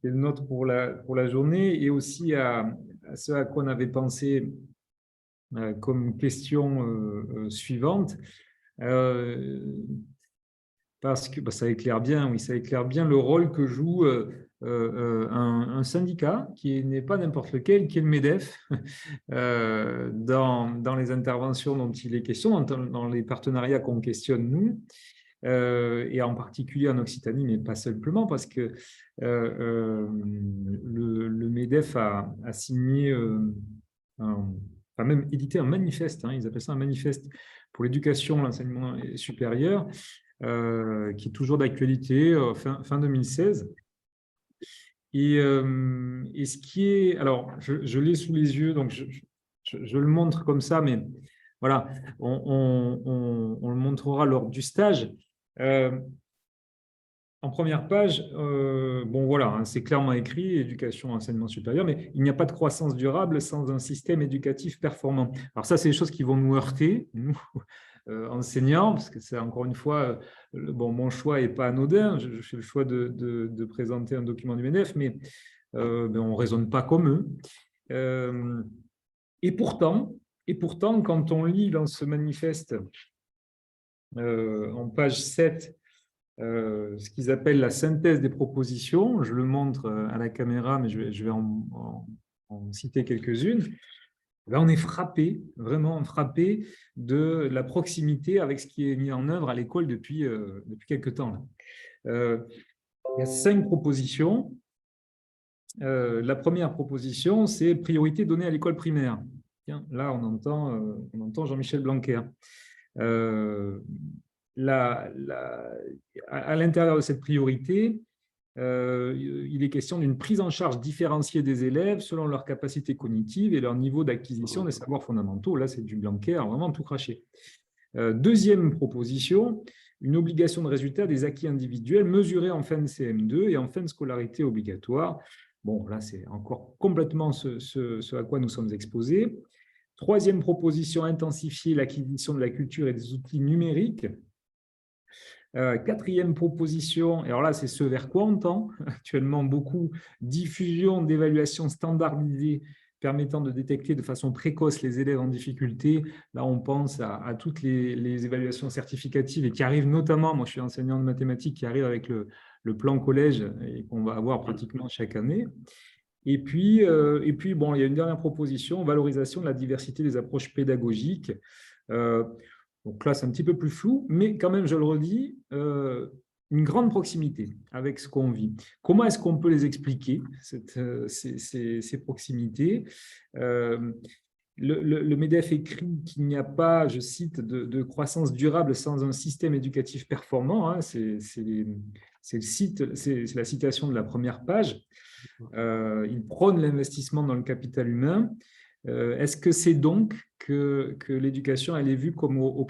qui est le nôtre pour la journée, et aussi à ce à quoi on avait pensé comme question suivante. Parce que bah, ça éclaire bien, oui, ça éclaire bien le rôle que joue un syndicat qui n'est pas n'importe lequel, qui est le MEDEF, dans les interventions dont il est question, dans les partenariats qu'on questionne nous, et en particulier en Occitanie, mais pas simplement, parce que le MEDEF a signé, enfin même édité un manifeste, hein, ils appellent ça un manifeste pour l'éducation, l'enseignement supérieur, qui est toujours d'actualité, fin 2016. Et ce qui est... Alors, je l'ai sous les yeux, donc je le montre comme ça, mais voilà, on le montrera lors du stage. En première page, bon voilà, hein, c'est clairement écrit, éducation, enseignement supérieur, mais il n'y a pas de croissance durable sans un système éducatif performant. Alors ça, c'est des choses qui vont nous heurter, nous, enseignants, parce que c'est encore une fois, bon, mon choix n'est pas anodin, je fais le choix de présenter un document du MEDEF, mais ben, on ne raisonne pas comme eux. Et pourtant, quand on lit dans ce manifeste, en page 7, ce qu'ils appellent la synthèse des propositions. Je le montre à la caméra, mais je vais en citer quelques-unes. Là, on est frappé, vraiment frappé de la proximité avec ce qui est mis en œuvre à l'école depuis quelques temps. Il y a 5 propositions. La première proposition, c'est priorité donnée à l'école primaire. Tiens, là, on entend Jean-Michel Blanquer. À l'intérieur de cette priorité, il est question d'une prise en charge différenciée des élèves selon leurs capacités cognitives et leur niveau d'acquisition des savoirs fondamentaux. Là, c'est du Blanquer, vraiment tout craché. Deuxième proposition, une obligation de résultat des acquis individuels mesurés en fin de CM2 et en fin de scolarité obligatoire. Bon, là, c'est encore complètement ce à quoi nous sommes exposés. Troisième proposition, intensifier l'acquisition de la culture et des outils numériques. Quatrième proposition, et alors là, c'est ce vers quoi on tend actuellement beaucoup, diffusion d'évaluations standardisées permettant de détecter de façon précoce les élèves en difficulté. Là, on pense à toutes les évaluations certificatives et qui arrivent notamment, moi je suis enseignant de mathématiques, qui arrive avec le plan collège et qu'on va avoir pratiquement chaque année. Et puis, bon, il y a une dernière proposition, valorisation de la diversité des approches pédagogiques. Donc là, c'est un petit peu plus flou, mais quand même, je le redis, une grande proximité avec ce qu'on vit. Comment est-ce qu'on peut les expliquer, ces proximités? Le MEDEF écrit qu'il n'y a pas, je cite, de croissance durable sans un système éducatif performant. Hein, c'est la citation de la première page. Il prône l'investissement dans le capital humain. Est-ce que c'est donc que l'éducation elle est vue comme au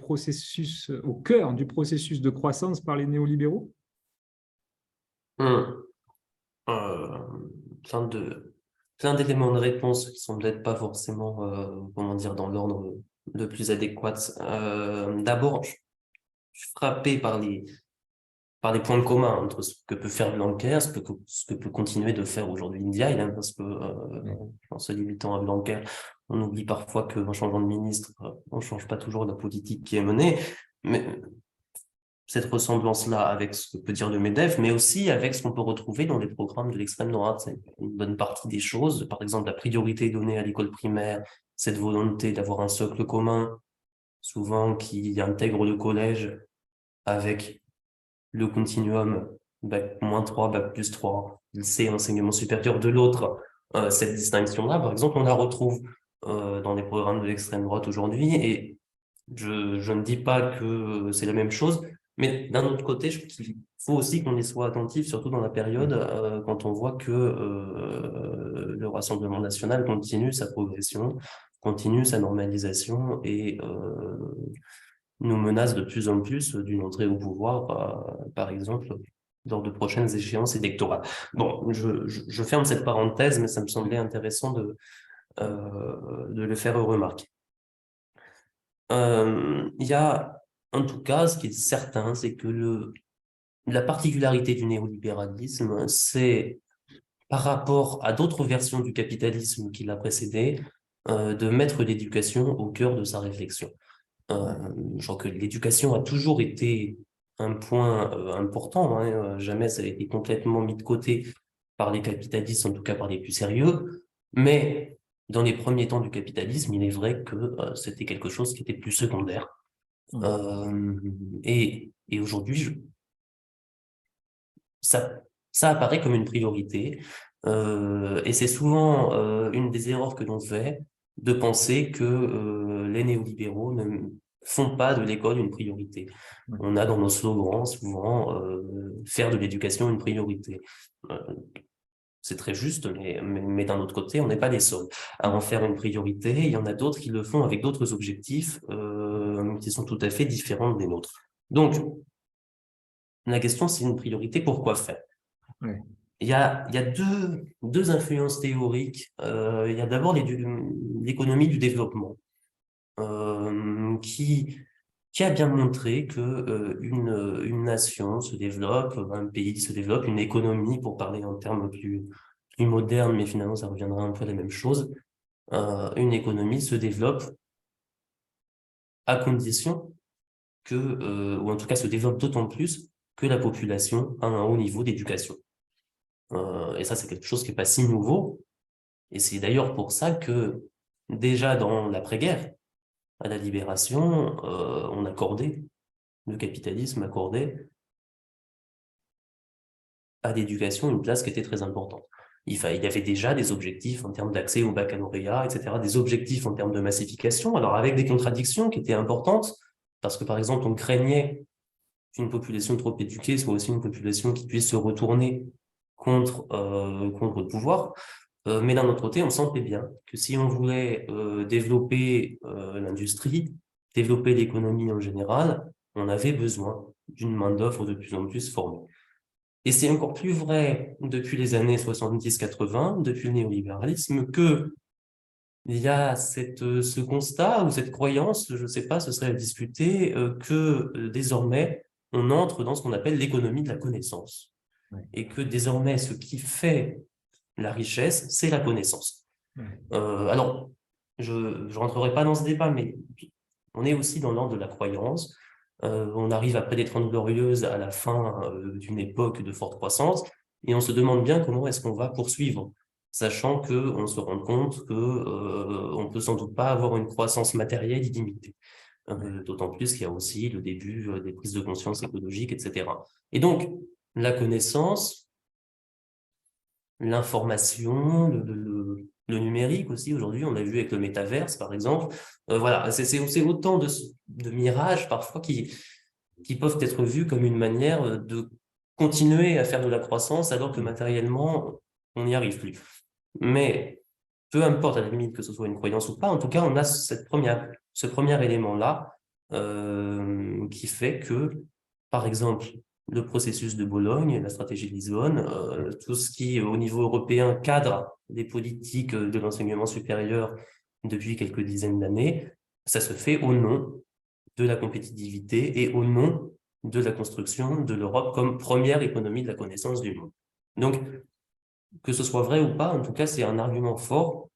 cœur du processus de croissance par les néolibéraux? Plein d'éléments de réponse qui sont peut-être pas forcément, comment dire, dans l'ordre le plus adéquat. D'abord, je suis frappé par les points communs entre ce que peut faire Blanquer, ce que peut continuer de faire aujourd'hui Ndiaye, hein, parce que en se limitant à Blanquer, on oublie parfois qu'en changeant de ministre, on ne change pas toujours la politique qui est menée. Mais cette ressemblance-là avec ce que peut dire le MEDEF, mais aussi avec ce qu'on peut retrouver dans les programmes de l'extrême droite. C'est une bonne partie des choses, par exemple, la priorité donnée à l'école primaire, cette volonté d'avoir un socle commun, souvent qui intègre le collège avec le continuum bac-3, bac+3, lycée, enseignement supérieur de l'autre. Cette distinction-là, par exemple, on la retrouve dans les programmes de l'extrême droite aujourd'hui, et je ne dis pas que c'est la même chose, mais d'un autre côté, je pense qu'il faut aussi qu'on y soit attentif, surtout dans la période quand on voit que le Rassemblement national continue sa progression, continue sa normalisation et nous menace de plus en plus d'une entrée au pouvoir, par exemple, lors de prochaines échéances électorales. Bon, je ferme cette parenthèse, mais ça me semblait intéressant de le faire remarquer. Il y a, en tout cas, ce qui est certain, c'est que la particularité du néolibéralisme, c'est par rapport à d'autres versions du capitalisme qui l'a précédé, de mettre l'éducation au cœur de sa réflexion. Je crois que l'éducation a toujours été un point important, hein, jamais ça a été complètement mis de côté par les capitalistes, en tout cas par les plus sérieux, mais dans les premiers temps du capitalisme, il est vrai que c'était quelque chose qui était plus secondaire. Et aujourd'hui, ça apparaît comme une priorité, et c'est souvent une des erreurs que l'on fait de penser que les néolibéraux ne font pas de l'école une priorité. On a dans nos slogans souvent faire de l'éducation une priorité. C'est très juste, mais d'un autre côté, on n'est pas les seuls à en faire une priorité. Il y en a d'autres qui le font avec d'autres objectifs qui sont tout à fait différents des nôtres. Donc, la question, c'est une priorité, pourquoi faire? Ouais. Il y a deux influences théoriques. Il y a d'abord l'économie du développement, qui a bien montré que une nation se développe, un pays se développe, une économie, pour parler en termes plus modernes, mais finalement ça reviendra un peu à la même chose, une économie se développe à condition que, ou en tout cas se développe d'autant plus que la population a un haut niveau d'éducation. Et ça, c'est quelque chose qui n'est pas si nouveau. Et c'est d'ailleurs pour ça que, déjà dans l'après-guerre, à la Libération, le capitalisme accordait à l'éducation une place qui était très importante. Il y avait déjà des objectifs en termes d'accès au baccalauréat, etc., des objectifs en termes de massification, alors avec des contradictions qui étaient importantes, parce que par exemple, on craignait qu'une population trop éduquée soit aussi une population qui puisse se retourner contre le pouvoir. Mais d'un autre côté, on sentait bien que si on voulait développer l'industrie, développer l'économie en général, on avait besoin d'une main-d'œuvre de plus en plus formée. Et c'est encore plus vrai depuis les années 70-80, depuis le néolibéralisme, que il y a ce constat ou cette croyance, je ne sais pas, ce serait à discuter, que désormais, on entre dans ce qu'on appelle l'économie de la connaissance. Ouais. Et que désormais, ce qui fait la richesse, c'est la connaissance. Alors, je ne rentrerai pas dans ce débat, mais on est aussi dans l'ordre de la croyance. On arrive après les 30 Glorieuses à la fin d'une époque de forte croissance, et on se demande bien comment est-ce qu'on va poursuivre, sachant qu'on se rend compte qu'on ne peut sans doute pas avoir une croissance matérielle illimitée. D'autant plus qu'il y a aussi le début des prises de conscience écologiques, etc. Et donc, la connaissance, l'information, le numérique aussi, aujourd'hui, on a vu avec le métaverse, par exemple. Voilà, c'est autant de mirages, parfois, qui peuvent être vus comme une manière de continuer à faire de la croissance, alors que matériellement, on n'y arrive plus. Mais peu importe, à la limite, que ce soit une croyance ou pas, en tout cas, on a ce premier élément-là qui fait que, par exemple, le processus de Bologne, la stratégie de Lisbonne, tout ce qui, au niveau européen, cadre des politiques de l'enseignement supérieur depuis quelques dizaines d'années, ça se fait au nom de la compétitivité et au nom de la construction de l'Europe comme première économie de la connaissance du monde. Donc, que ce soit vrai ou pas, en tout cas, c'est un argument fort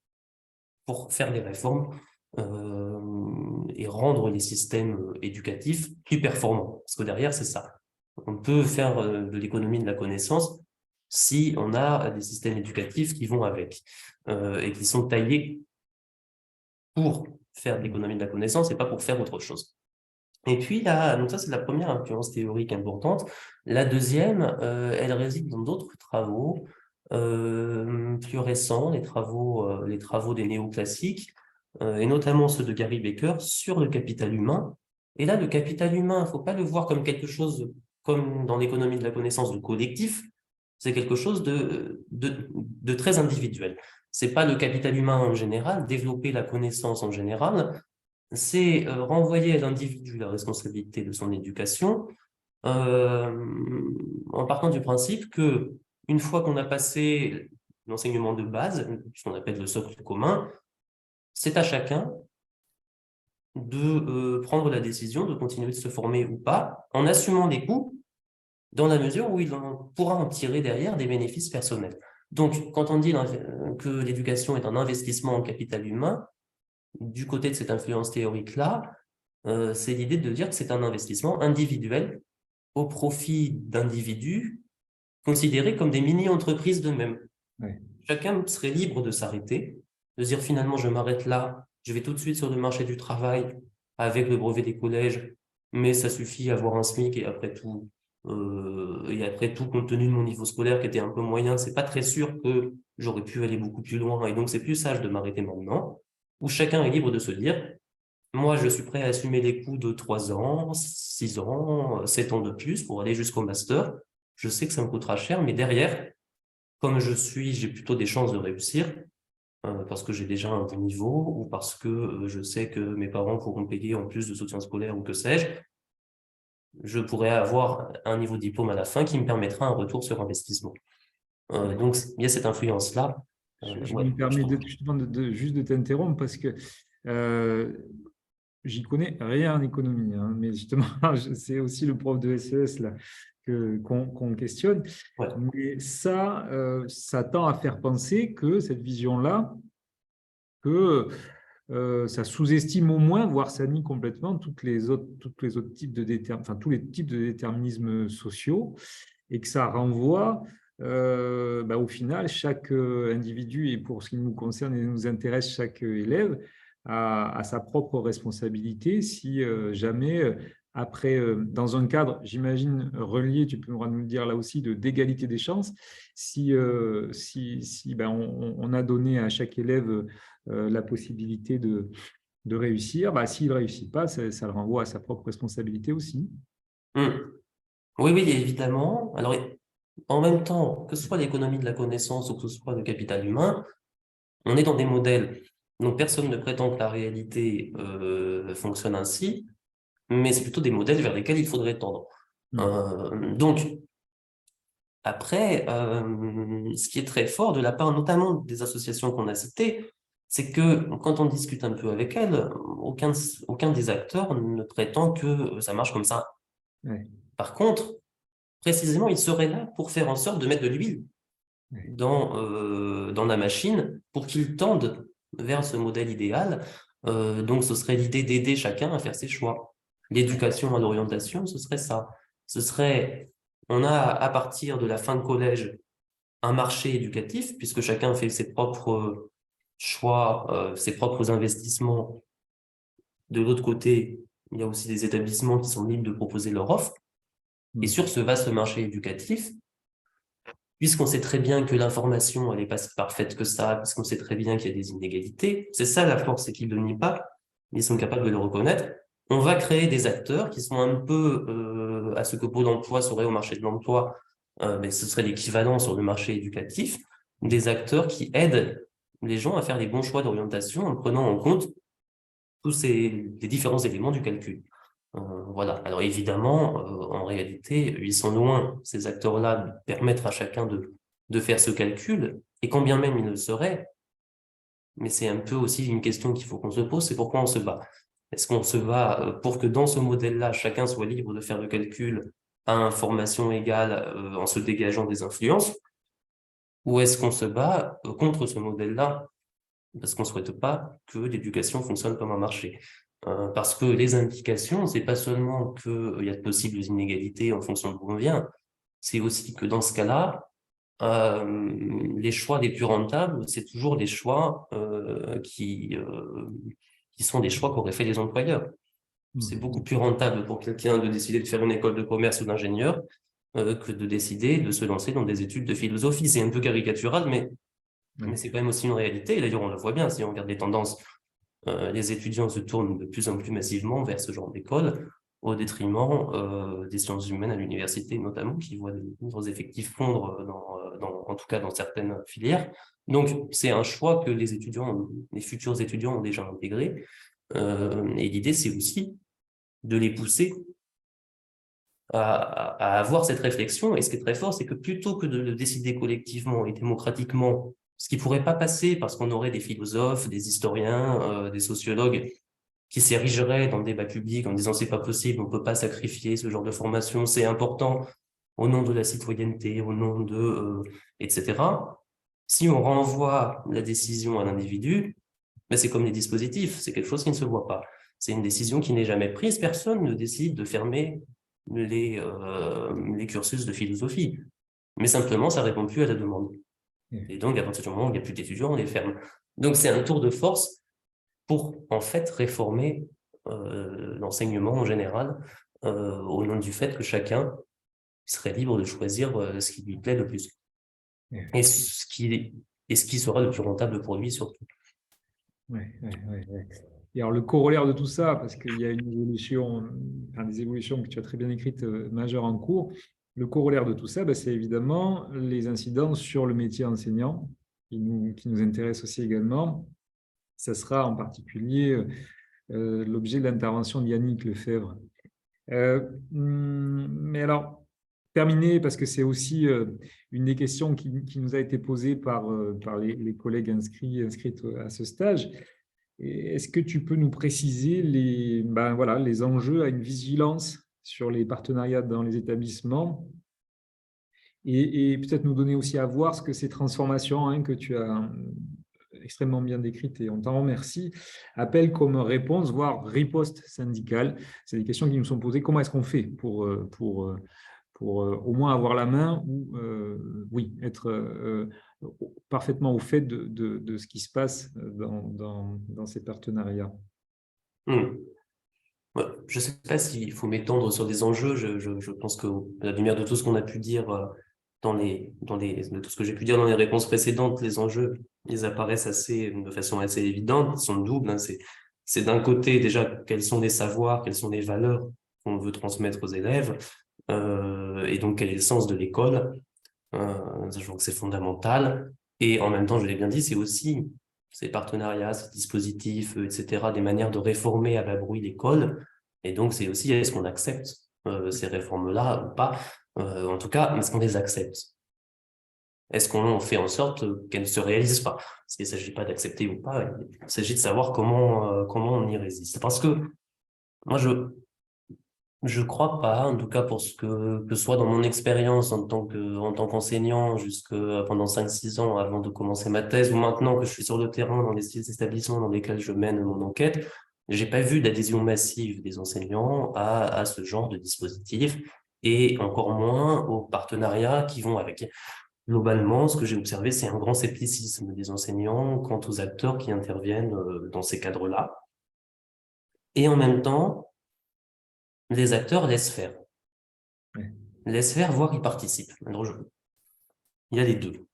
pour faire des réformes et rendre les systèmes éducatifs plus performants. Parce que derrière, c'est ça. On peut faire de l'économie de la connaissance si on a des systèmes éducatifs qui vont avec et qui sont taillés pour faire de l'économie de la connaissance et pas pour faire autre chose. Et puis, donc ça, c'est la première influence théorique importante. La deuxième, elle réside dans d'autres travaux plus récents, les travaux des néoclassiques, et notamment ceux de Gary Becker sur le capital humain. Et là, le capital humain, il ne faut pas le voir comme quelque chose, comme dans l'économie de la connaissance, de collectif, c'est quelque chose de très individuel. C'est pas le capital humain en général, développer la connaissance en général, c'est renvoyer à l'individu la responsabilité de son éducation, en partant du principe que une fois qu'on a passé l'enseignement de base, ce qu'on appelle le socle commun, c'est à chacun de prendre la décision de continuer de se former ou pas, en assumant les coûts, dans la mesure où il pourra en tirer derrière des bénéfices personnels. Donc, quand on dit que l'éducation est un investissement en capital humain, du côté de cette influence théorique-là, c'est l'idée de dire que c'est un investissement individuel au profit d'individus considérés comme des mini-entreprises d'eux-mêmes. Ouais. Chacun serait libre de s'arrêter, de dire finalement je m'arrête là, je vais tout de suite sur le marché du travail avec le brevet des collèges, mais ça suffit à avoir un SMIC et après tout, compte tenu de mon niveau scolaire qui était un peu moyen, c'est pas très sûr que j'aurais pu aller beaucoup plus loin et donc c'est plus sage de m'arrêter maintenant, où chacun est libre de se dire moi, je suis prêt à assumer les coûts de 3 ans, 6 ans, 7 ans de plus pour aller jusqu'au master. Je sais que ça me coûtera cher, mais derrière, comme j'ai plutôt des chances de réussir, parce que j'ai déjà un bon niveau ou parce que je sais que mes parents pourront payer en plus de soutien scolaire ou que sais-je, je pourrais avoir un niveau de diplôme à la fin qui me permettra un retour sur investissement. Donc, il y a cette influence-là. Je Ouais, me permets je justement juste de t'interrompre parce que j'y connais rien en économie, hein, mais justement, c'est aussi le prof de SES là, qu'on questionne. ouais. Mais ça tend à faire penser que cette vision-là, que ça sous-estime au moins, voire ça nie complètement toutes les autres types enfin, tous les types de déterminismes sociaux, et que ça renvoie au final chaque individu, et pour ce qui nous concerne et nous intéresse, chaque élève, à sa propre responsabilité si jamais, après, dans un cadre, j'imagine, relié, tu peux nous le dire là aussi, d'égalité des chances, si on a donné à chaque élève la possibilité de réussir, s'il ne réussit pas, ça le renvoie à sa propre responsabilité aussi. Hum. Oui, oui, évidemment. Alors, en même temps, que ce soit l'économie de la connaissance ou que ce soit le capital humain, on est dans des modèles. Donc, personne ne prétend que la réalité fonctionne ainsi, mais c'est plutôt des modèles vers lesquels il faudrait tendre. Donc, après, ce qui est très fort de la part notamment des associations qu'on a citées, c'est que quand on discute un peu avec elles, aucun des acteurs ne prétend que ça marche comme ça. Ouais. Par contre, précisément, ils seraient là pour faire en sorte de mettre de l'huile Ouais. dans la machine pour qu'ils tendent vers ce modèle idéal. Donc, ce serait l'idée d'aider chacun à faire ses choix. L'éducation à l'orientation, ce serait ça. On a à partir de la fin de collège un marché éducatif, puisque chacun fait ses propres choix, ses propres investissements. De l'autre côté, il y a aussi des établissements qui sont libres de proposer leur offre. Et sur ce vaste marché éducatif, puisqu'on sait très bien que l'information, elle n'est pas si parfaite que ça, puisqu'on sait très bien qu'il y a des inégalités, c'est ça la force, c'est qu'ils ne le nient pas, ils sont capables de le reconnaître. On va créer des acteurs qui sont un peu à ce que Pôle emploi serait au marché de l'emploi, mais ce serait l'équivalent sur le marché éducatif, des acteurs qui aident les gens à faire les bons choix d'orientation en prenant en compte tous les différents éléments du calcul. Voilà. Alors évidemment, en réalité, ils sont loin, ces acteurs-là, de permettre à chacun de faire ce calcul, et quand bien même il le serait, mais c'est un peu aussi une question qu'il faut qu'on se pose, c'est pourquoi on se bat. Est-ce qu'on se bat pour que dans ce modèle-là, chacun soit libre de faire le calcul à information égale en se dégageant des influences, ou est-ce qu'on se bat contre ce modèle-là parce qu'on ne souhaite pas que l'éducation fonctionne comme un marché. Parce que les indications, c'est pas seulement qu'il y a de possibles inégalités en fonction d'où on vient, c'est aussi que dans ce cas-là, les choix les plus rentables, c'est toujours les choix qui sont des choix qu'auraient fait les employeurs. C'est beaucoup plus rentable pour quelqu'un de décider de faire une école de commerce ou d'ingénieur que de décider de se lancer dans des études de philosophie. C'est un peu caricatural, mais c'est quand même aussi une réalité. Et d'ailleurs, on le voit bien, si on regarde les tendances, les étudiants se tournent de plus en plus massivement vers ce genre d'école, au détriment des sciences humaines à l'université notamment, qui voient leurs effectifs fondre, en tout cas dans certaines filières. Donc, c'est un choix que les futurs étudiants ont déjà intégré. Et l'idée, c'est aussi de les pousser à avoir cette réflexion. Et ce qui est très fort, c'est que plutôt que de le décider collectivement et démocratiquement, ce qui ne pourrait pas passer parce qu'on aurait des philosophes, des historiens, des sociologues qui s'érigeraient dans le débat public en disant c'est pas possible, on ne peut pas sacrifier ce genre de formation, c'est important au nom de la citoyenneté, au nom etc. Si on renvoie la décision à l'individu, mais c'est comme les dispositifs, c'est quelque chose qui ne se voit pas. C'est une décision qui n'est jamais prise. Personne ne décide de fermer les cursus de philosophie. Mais simplement, ça ne répond plus à la demande. Et donc, à partir du moment où il n'y a plus d'étudiants, on les ferme. Donc, c'est un tour de force pour, en fait, réformer l'enseignement en général au nom du fait que chacun serait libre de choisir ce qui lui plaît le plus. Et ce qui sera le plus rentable pour lui, surtout. Et alors, le corollaire de tout ça, parce qu'il y a une évolution, des évolutions que tu as très bien écrites, majeures en cours, le corollaire de tout ça, c'est évidemment les incidences sur le métier enseignant, qui nous intéresse aussi également. Ça sera en particulier l'objet de l'intervention d'Yannick Lefebvre. Mais alors, terminé, parce que c'est aussi une des questions qui nous a été posée par les collègues inscrites à ce stage. Est-ce que tu peux nous préciser les enjeux à une vigilance sur les partenariats dans les établissements et peut-être nous donner aussi à voir ce que ces transformations que tu as extrêmement bien décrites et on t'en remercie, appellent comme réponse, voire riposte syndicale. C'est des questions qui nous sont posées. Comment est-ce qu'on fait pour au moins avoir la main ou être parfaitement au fait de ce qui se passe dans ces partenariats? Je ne sais pas s'il faut m'étendre sur des enjeux. Je pense que, à la lumière de tout ce qu'on a pu dire de tout ce que j'ai pu dire dans les réponses précédentes, les enjeux, ils apparaissent de façon assez évidente. Ils sont doubles. C'est d'un côté déjà quels sont les savoirs, quelles sont les valeurs qu'on veut transmettre aux élèves, et donc quel est le sens de l'école. Sachant que c'est fondamental. Et en même temps, je l'ai bien dit, c'est aussi ces partenariats, ces dispositifs, etc., des manières de réformer à bas bruit l'école. Et donc, c'est aussi, est-ce qu'on accepte ces réformes-là ou pas? En tout cas, est-ce qu'on les accepte? Est-ce qu'on fait en sorte qu'elles ne se réalisent pas? Parce qu'il ne s'agit pas d'accepter ou pas, il s'agit de savoir comment on y résiste. Parce que moi, je crois pas, en tout cas pour ce que ce soit dans mon expérience en tant qu'enseignant jusque pendant 5-6 ans avant de commencer ma thèse, ou maintenant que je suis sur le terrain dans les établissements dans lesquels je mène mon enquête, j'ai pas vu d'adhésion massive des enseignants à ce genre de dispositif, et encore moins aux partenariats qui vont avec. Globalement, ce que j'ai observé, c'est un grand scepticisme des enseignants quant aux acteurs qui interviennent dans ces cadres-là. Et en même temps, les acteurs laissent faire. Laissent faire, voire ils participent. Alors, il y a les deux.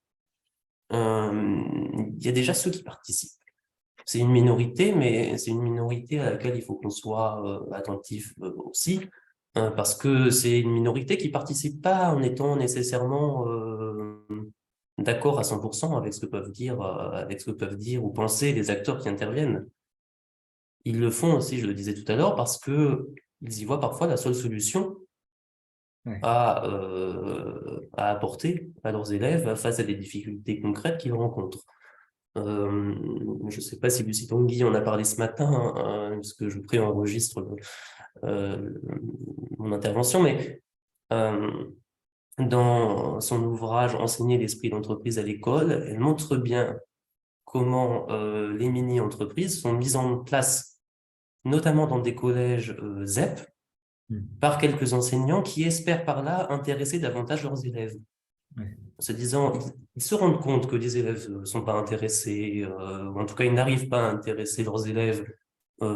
Il y a déjà ceux qui participent. C'est une minorité, mais c'est une minorité à laquelle il faut qu'on soit attentif aussi, parce que c'est une minorité qui ne participe pas en étant nécessairement d'accord à 100% avec ce que peuvent dire ou penser les acteurs qui interviennent. Ils le font aussi, je le disais tout à l'heure, parce qu'ils y voient parfois la seule solution à apporter à leurs élèves face à des difficultés concrètes qu'ils rencontrent. Je ne sais pas si Lucie Tanguy en a parlé ce matin, parce que je préenregistre mon intervention, mais dans son ouvrage « Enseigner l'esprit d'entreprise à l'école », elle montre bien comment les mini-entreprises sont mises en place, notamment dans des collèges ZEP, par quelques enseignants qui espèrent par là intéresser davantage leurs élèves. Ouais. En se disant, ils se rendent compte que les élèves ne sont pas intéressés, ou en tout cas, ils n'arrivent pas à intéresser leurs élèves, pas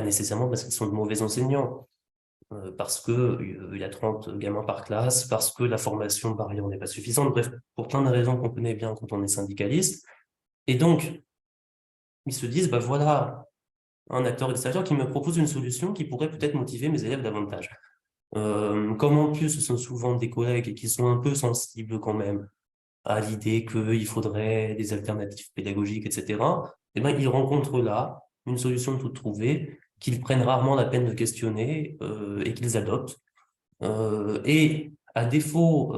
nécessairement parce qu'ils sont de mauvais enseignants, parce que il y a 30 gamins par classe, parce que la formation par ailleurs n'est pas suffisante, bref, pour plein de raisons qu'on connaît bien quand on est syndicaliste. Et donc, ils se disent, bah voilà, un acteur extérieur qui me propose une solution qui pourrait peut-être motiver mes élèves davantage. Comme en plus ce sont souvent des collègues qui sont un peu sensibles quand même à l'idée qu'il faudrait des alternatives pédagogiques, etc., eh ben, ils rencontrent là une solution toute trouvée qu'ils prennent rarement la peine de questionner et qu'ils adoptent. Et à défaut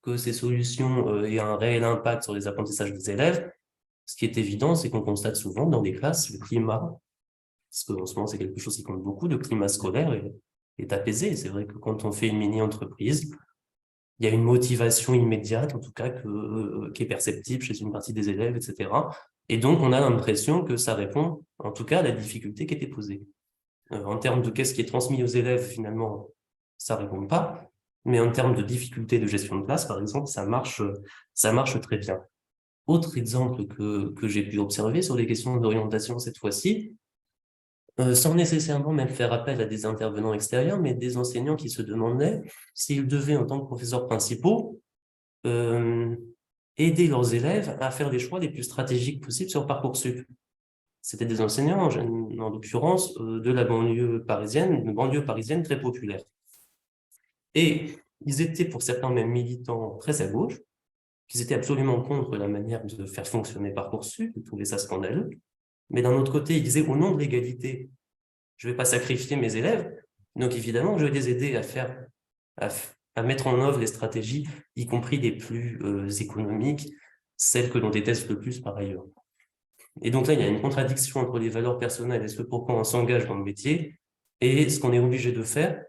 que ces solutions aient un réel impact sur les apprentissages des élèves, ce qui est évident, c'est qu'on constate souvent dans des classes le climat, parce qu'en ce moment c'est quelque chose qui compte beaucoup, le climat scolaire est apaisé. C'est vrai que quand on fait une mini-entreprise, il y a une motivation immédiate, en tout cas, qui est perceptible chez une partie des élèves, etc. Et donc, on a l'impression que ça répond, en tout cas, à la difficulté qui était posée. En termes de qu'est-ce qui est transmis aux élèves, finalement, ça répond pas. Mais en termes de difficulté de gestion de classe, par exemple, ça marche très bien. Autre exemple que j'ai pu observer sur les questions d'orientation cette fois-ci, sans nécessairement même faire appel à des intervenants extérieurs, mais des enseignants qui se demandaient s'ils devaient, en tant que professeurs principaux, aider leurs élèves à faire les choix les plus stratégiques possibles sur Parcoursup. C'était des enseignants, en l'occurrence, de la banlieue parisienne, une banlieue parisienne très populaire. Et ils étaient pour certains même militants très à gauche, qu'ils étaient absolument contre la manière de faire fonctionner Parcoursup, ils trouvaient ça scandaleux. Mais d'un autre côté, ils disaient, au nom de l'égalité, je ne vais pas sacrifier mes élèves, donc évidemment, je vais les aider à mettre en œuvre les stratégies, y compris les plus économiques, celles que l'on déteste le plus par ailleurs. Et donc là, il y a une contradiction entre les valeurs personnelles et ce pourquoi on s'engage dans le métier et ce qu'on est obligé de faire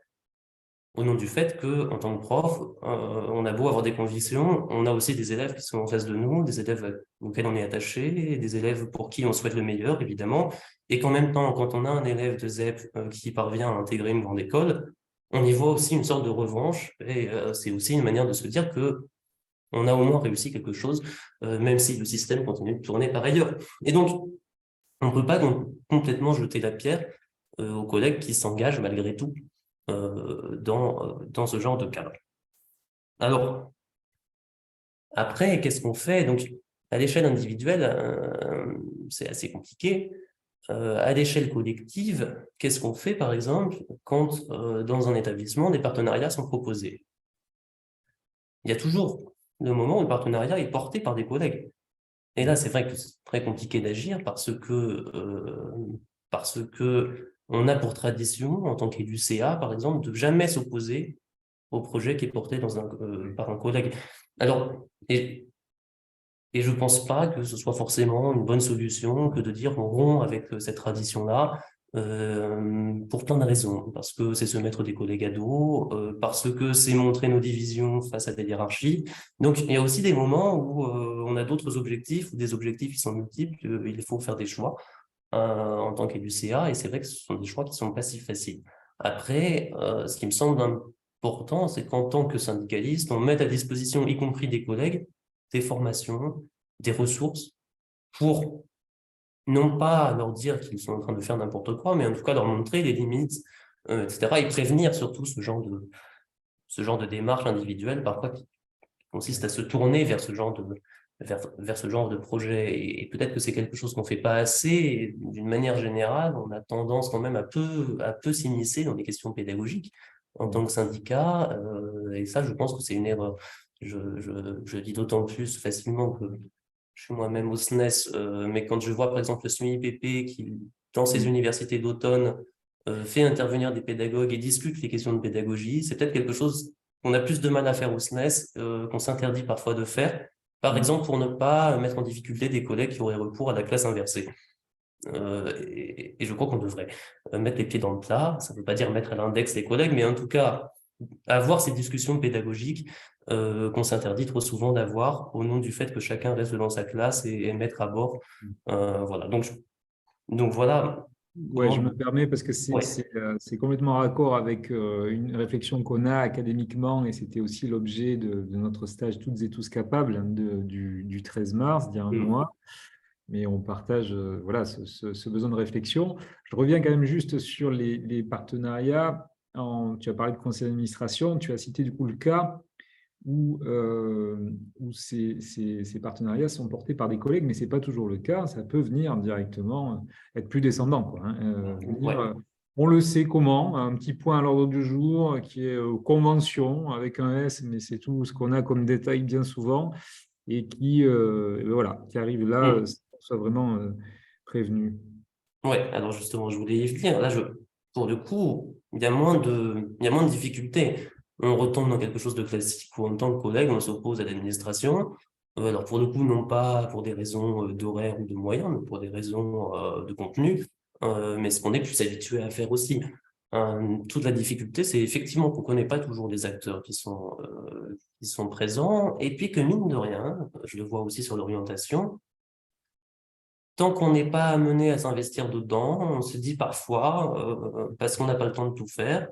au nom du fait que, en tant que prof, on a beau avoir des convictions, on a aussi des élèves qui sont en face de nous, des élèves auxquels on est attaché, des élèves pour qui on souhaite le meilleur, évidemment, et qu'en même temps, quand on a un élève de ZEP qui parvient à intégrer une grande école, on y voit aussi une sorte de revanche, et c'est aussi une manière de se dire que on a au moins réussi quelque chose, même si le système continue de tourner par ailleurs. Et donc, on ne peut pas donc complètement jeter la pierre aux collègues qui s'engagent malgré tout dans ce genre de cadre. Alors, après, qu'est-ce qu'on fait? Donc, à l'échelle individuelle, c'est assez compliqué. À l'échelle collective, qu'est-ce qu'on fait, par exemple, quand dans un établissement, des partenariats sont proposés? Il y a toujours le moment où le partenariat est porté par des collègues. Et là, c'est vrai que c'est très compliqué d'agir parce que on a pour tradition, en tant qu'élu CA, par exemple, de jamais s'opposer au projet qui est porté par un collègue. Alors, et je ne pense pas que ce soit forcément une bonne solution que de dire on rompt avec cette tradition-là, pour plein de raisons. Parce que c'est se mettre des collègues à dos, parce que c'est montrer nos divisions face à des hiérarchies. Donc, il y a aussi des moments où on a d'autres objectifs, ou des objectifs qui sont multiples, il faut faire des choix en tant qu'élu CA, et c'est vrai que ce sont des choix qui ne sont pas si faciles. Après, ce qui me semble important, c'est qu'en tant que syndicaliste, on mette à disposition, y compris des collègues, des formations, des ressources pour non pas leur dire qu'ils sont en train de faire n'importe quoi, mais en tout cas leur montrer les limites, etc. Et prévenir surtout ce genre de démarche individuelle, parfois qui consiste à se tourner vers ce genre de projet. Et peut-être que c'est quelque chose qu'on ne fait pas assez. Et d'une manière générale, on a tendance quand même à peu s'immiscer dans les questions pédagogiques en tant que syndicat. Et ça, je pense que c'est une erreur. Je dis d'autant plus facilement que je suis moi-même au SNES, mais quand je vois par exemple le SMI-PP qui, dans ses universités d'automne, fait intervenir des pédagogues et discute les questions de pédagogie, c'est peut-être quelque chose qu'on a plus de mal à faire au SNES, qu'on s'interdit parfois de faire, par exemple pour ne pas mettre en difficulté des collègues qui auraient recours à la classe inversée. Et je crois qu'on devrait mettre les pieds dans le plat. Ça ne veut pas dire mettre à l'index les collègues, mais en tout cas, avoir ces discussions pédagogiques qu'on s'interdit trop souvent d'avoir au nom du fait que chacun reste dans sa classe et maître à bord. Voilà. Donc voilà Ouais, je me comment. permets parce que Ouais. c'est complètement raccord avec une réflexion qu'on a académiquement et c'était aussi l'objet de notre stage Toutes et tous capables, hein, du 13 mars, d'il y a un Mm. mois. Mais on partage voilà, ce besoin de réflexion. Je reviens quand même juste sur les partenariats. Tu as parlé de conseil d'administration, tu as cité du coup le cas où ces partenariats sont portés par des collègues, mais ce n'est pas toujours le cas. Ça peut venir directement être plus descendant, quoi, hein. Ouais. On le sait comment, un petit point à l'ordre du jour qui est convention avec un S, mais c'est tout ce qu'on a comme détail bien souvent et voilà, qui arrive là, Mm. qu'on soit vraiment prévenu. Ouais. Alors justement, je voulais y venir. Là, pour le coup, il y a moins de difficultés. On retombe dans quelque chose de classique où en tant que collègue, on s'oppose à l'administration. Alors pour le coup, non pas pour des raisons d'horaire ou de moyens, mais pour des raisons de contenu. Mais ce qu'on est plus habitué à faire aussi. Toute la difficulté, c'est effectivement qu'on ne connaît pas toujours les acteurs qui sont présents, et puis que mine de rien, je le vois aussi sur l'orientation, tant qu'on n'est pas amené à s'investir dedans, on se dit parfois, parce qu'on n'a pas le temps de tout faire,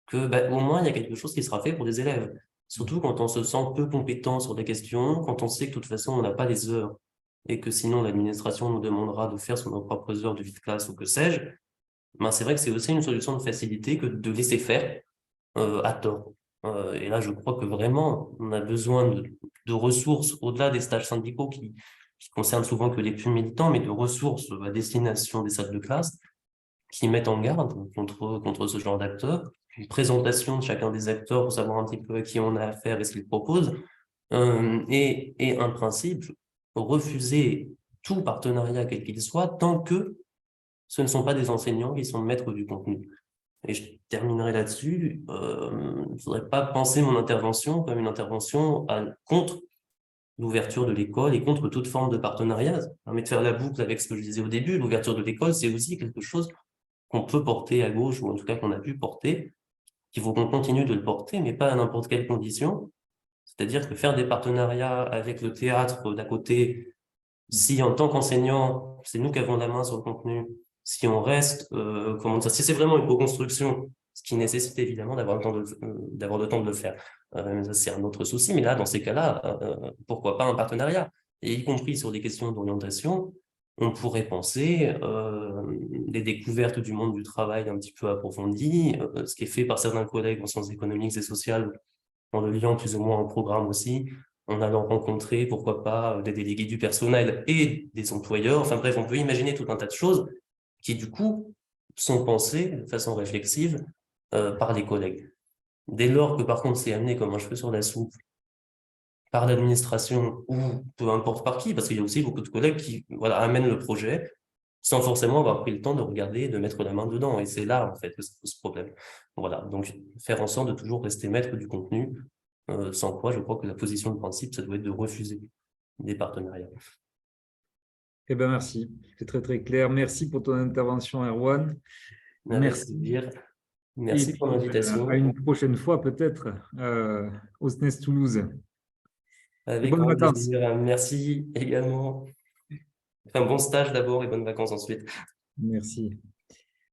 que au moins il y a quelque chose qui sera fait pour les élèves. Surtout quand on se sent peu compétent sur des questions, quand on sait que de toute façon on n'a pas les heures et que sinon l'administration nous demandera de faire sur nos propres heures de vie de classe ou que sais-je, c'est vrai que c'est aussi une solution de facilité que de laisser faire à tort. Et là, je crois que vraiment, on a besoin de ressources au-delà des stages syndicaux qui concernent souvent que les plus militants, mais de ressources à destination des salles de classe qui mettent en garde contre ce genre d'acteurs, une présentation de chacun des acteurs pour savoir un petit peu à qui on a affaire et ce qu'ils proposent, et un principe, refuser tout partenariat quel qu'il soit tant que ce ne sont pas des enseignants qui sont maîtres du contenu. Et je terminerai là-dessus. Il ne faudrait pas penser mon intervention comme une intervention contre l'ouverture de l'école et contre toute forme de partenariat. Ça permet de faire la boucle avec ce que je disais au début. L'ouverture de l'école, c'est aussi quelque chose qu'on peut porter à gauche, ou en tout cas qu'on a pu porter, qu'il faut qu'on continue de le porter, mais pas à n'importe quelle condition. C'est-à-dire que faire des partenariats avec le théâtre d'à côté, si en tant qu'enseignant, c'est nous qui avons la main sur le contenu, si on reste, comment dire, si c'est vraiment une co-construction, ce qui nécessite évidemment d'avoir le temps de le faire. Ça, c'est un autre souci, mais là, dans ces cas-là, pourquoi pas un partenariat? Et y compris sur des questions d'orientation, on pourrait penser des découvertes du monde du travail un petit peu approfondies, ce qui est fait par certains collègues en sciences économiques et sociales, en le liant plus ou moins au programme aussi, en allant rencontrer, pourquoi pas, des délégués du personnel et des employeurs. Enfin bref, on peut imaginer tout un tas de choses qui, du coup, sont pensées de façon réflexive par les collègues. Dès lors que, par contre, c'est amené comme un cheveu sur la soupe par l'administration ou peu importe par qui, parce qu'il y a aussi beaucoup de collègues qui amènent le projet sans forcément avoir pris le temps de regarder et de mettre la main dedans. Et c'est là, en fait, que ça pose problème. Voilà, donc faire en sorte de toujours rester maître du contenu, sans quoi je crois que la position de principe, ça doit être de refuser des partenariats. Eh bien, merci. C'est très, très clair. Merci pour ton intervention, Erwan. Avec Merci. plaisir. Et Merci pour puis, à l'invitation. une prochaine fois, peut-être, au SNES Toulouse. Et Avec bonnes grand vacances. plaisir. Merci également. Enfin, bon stage d'abord et bonnes vacances ensuite. Merci.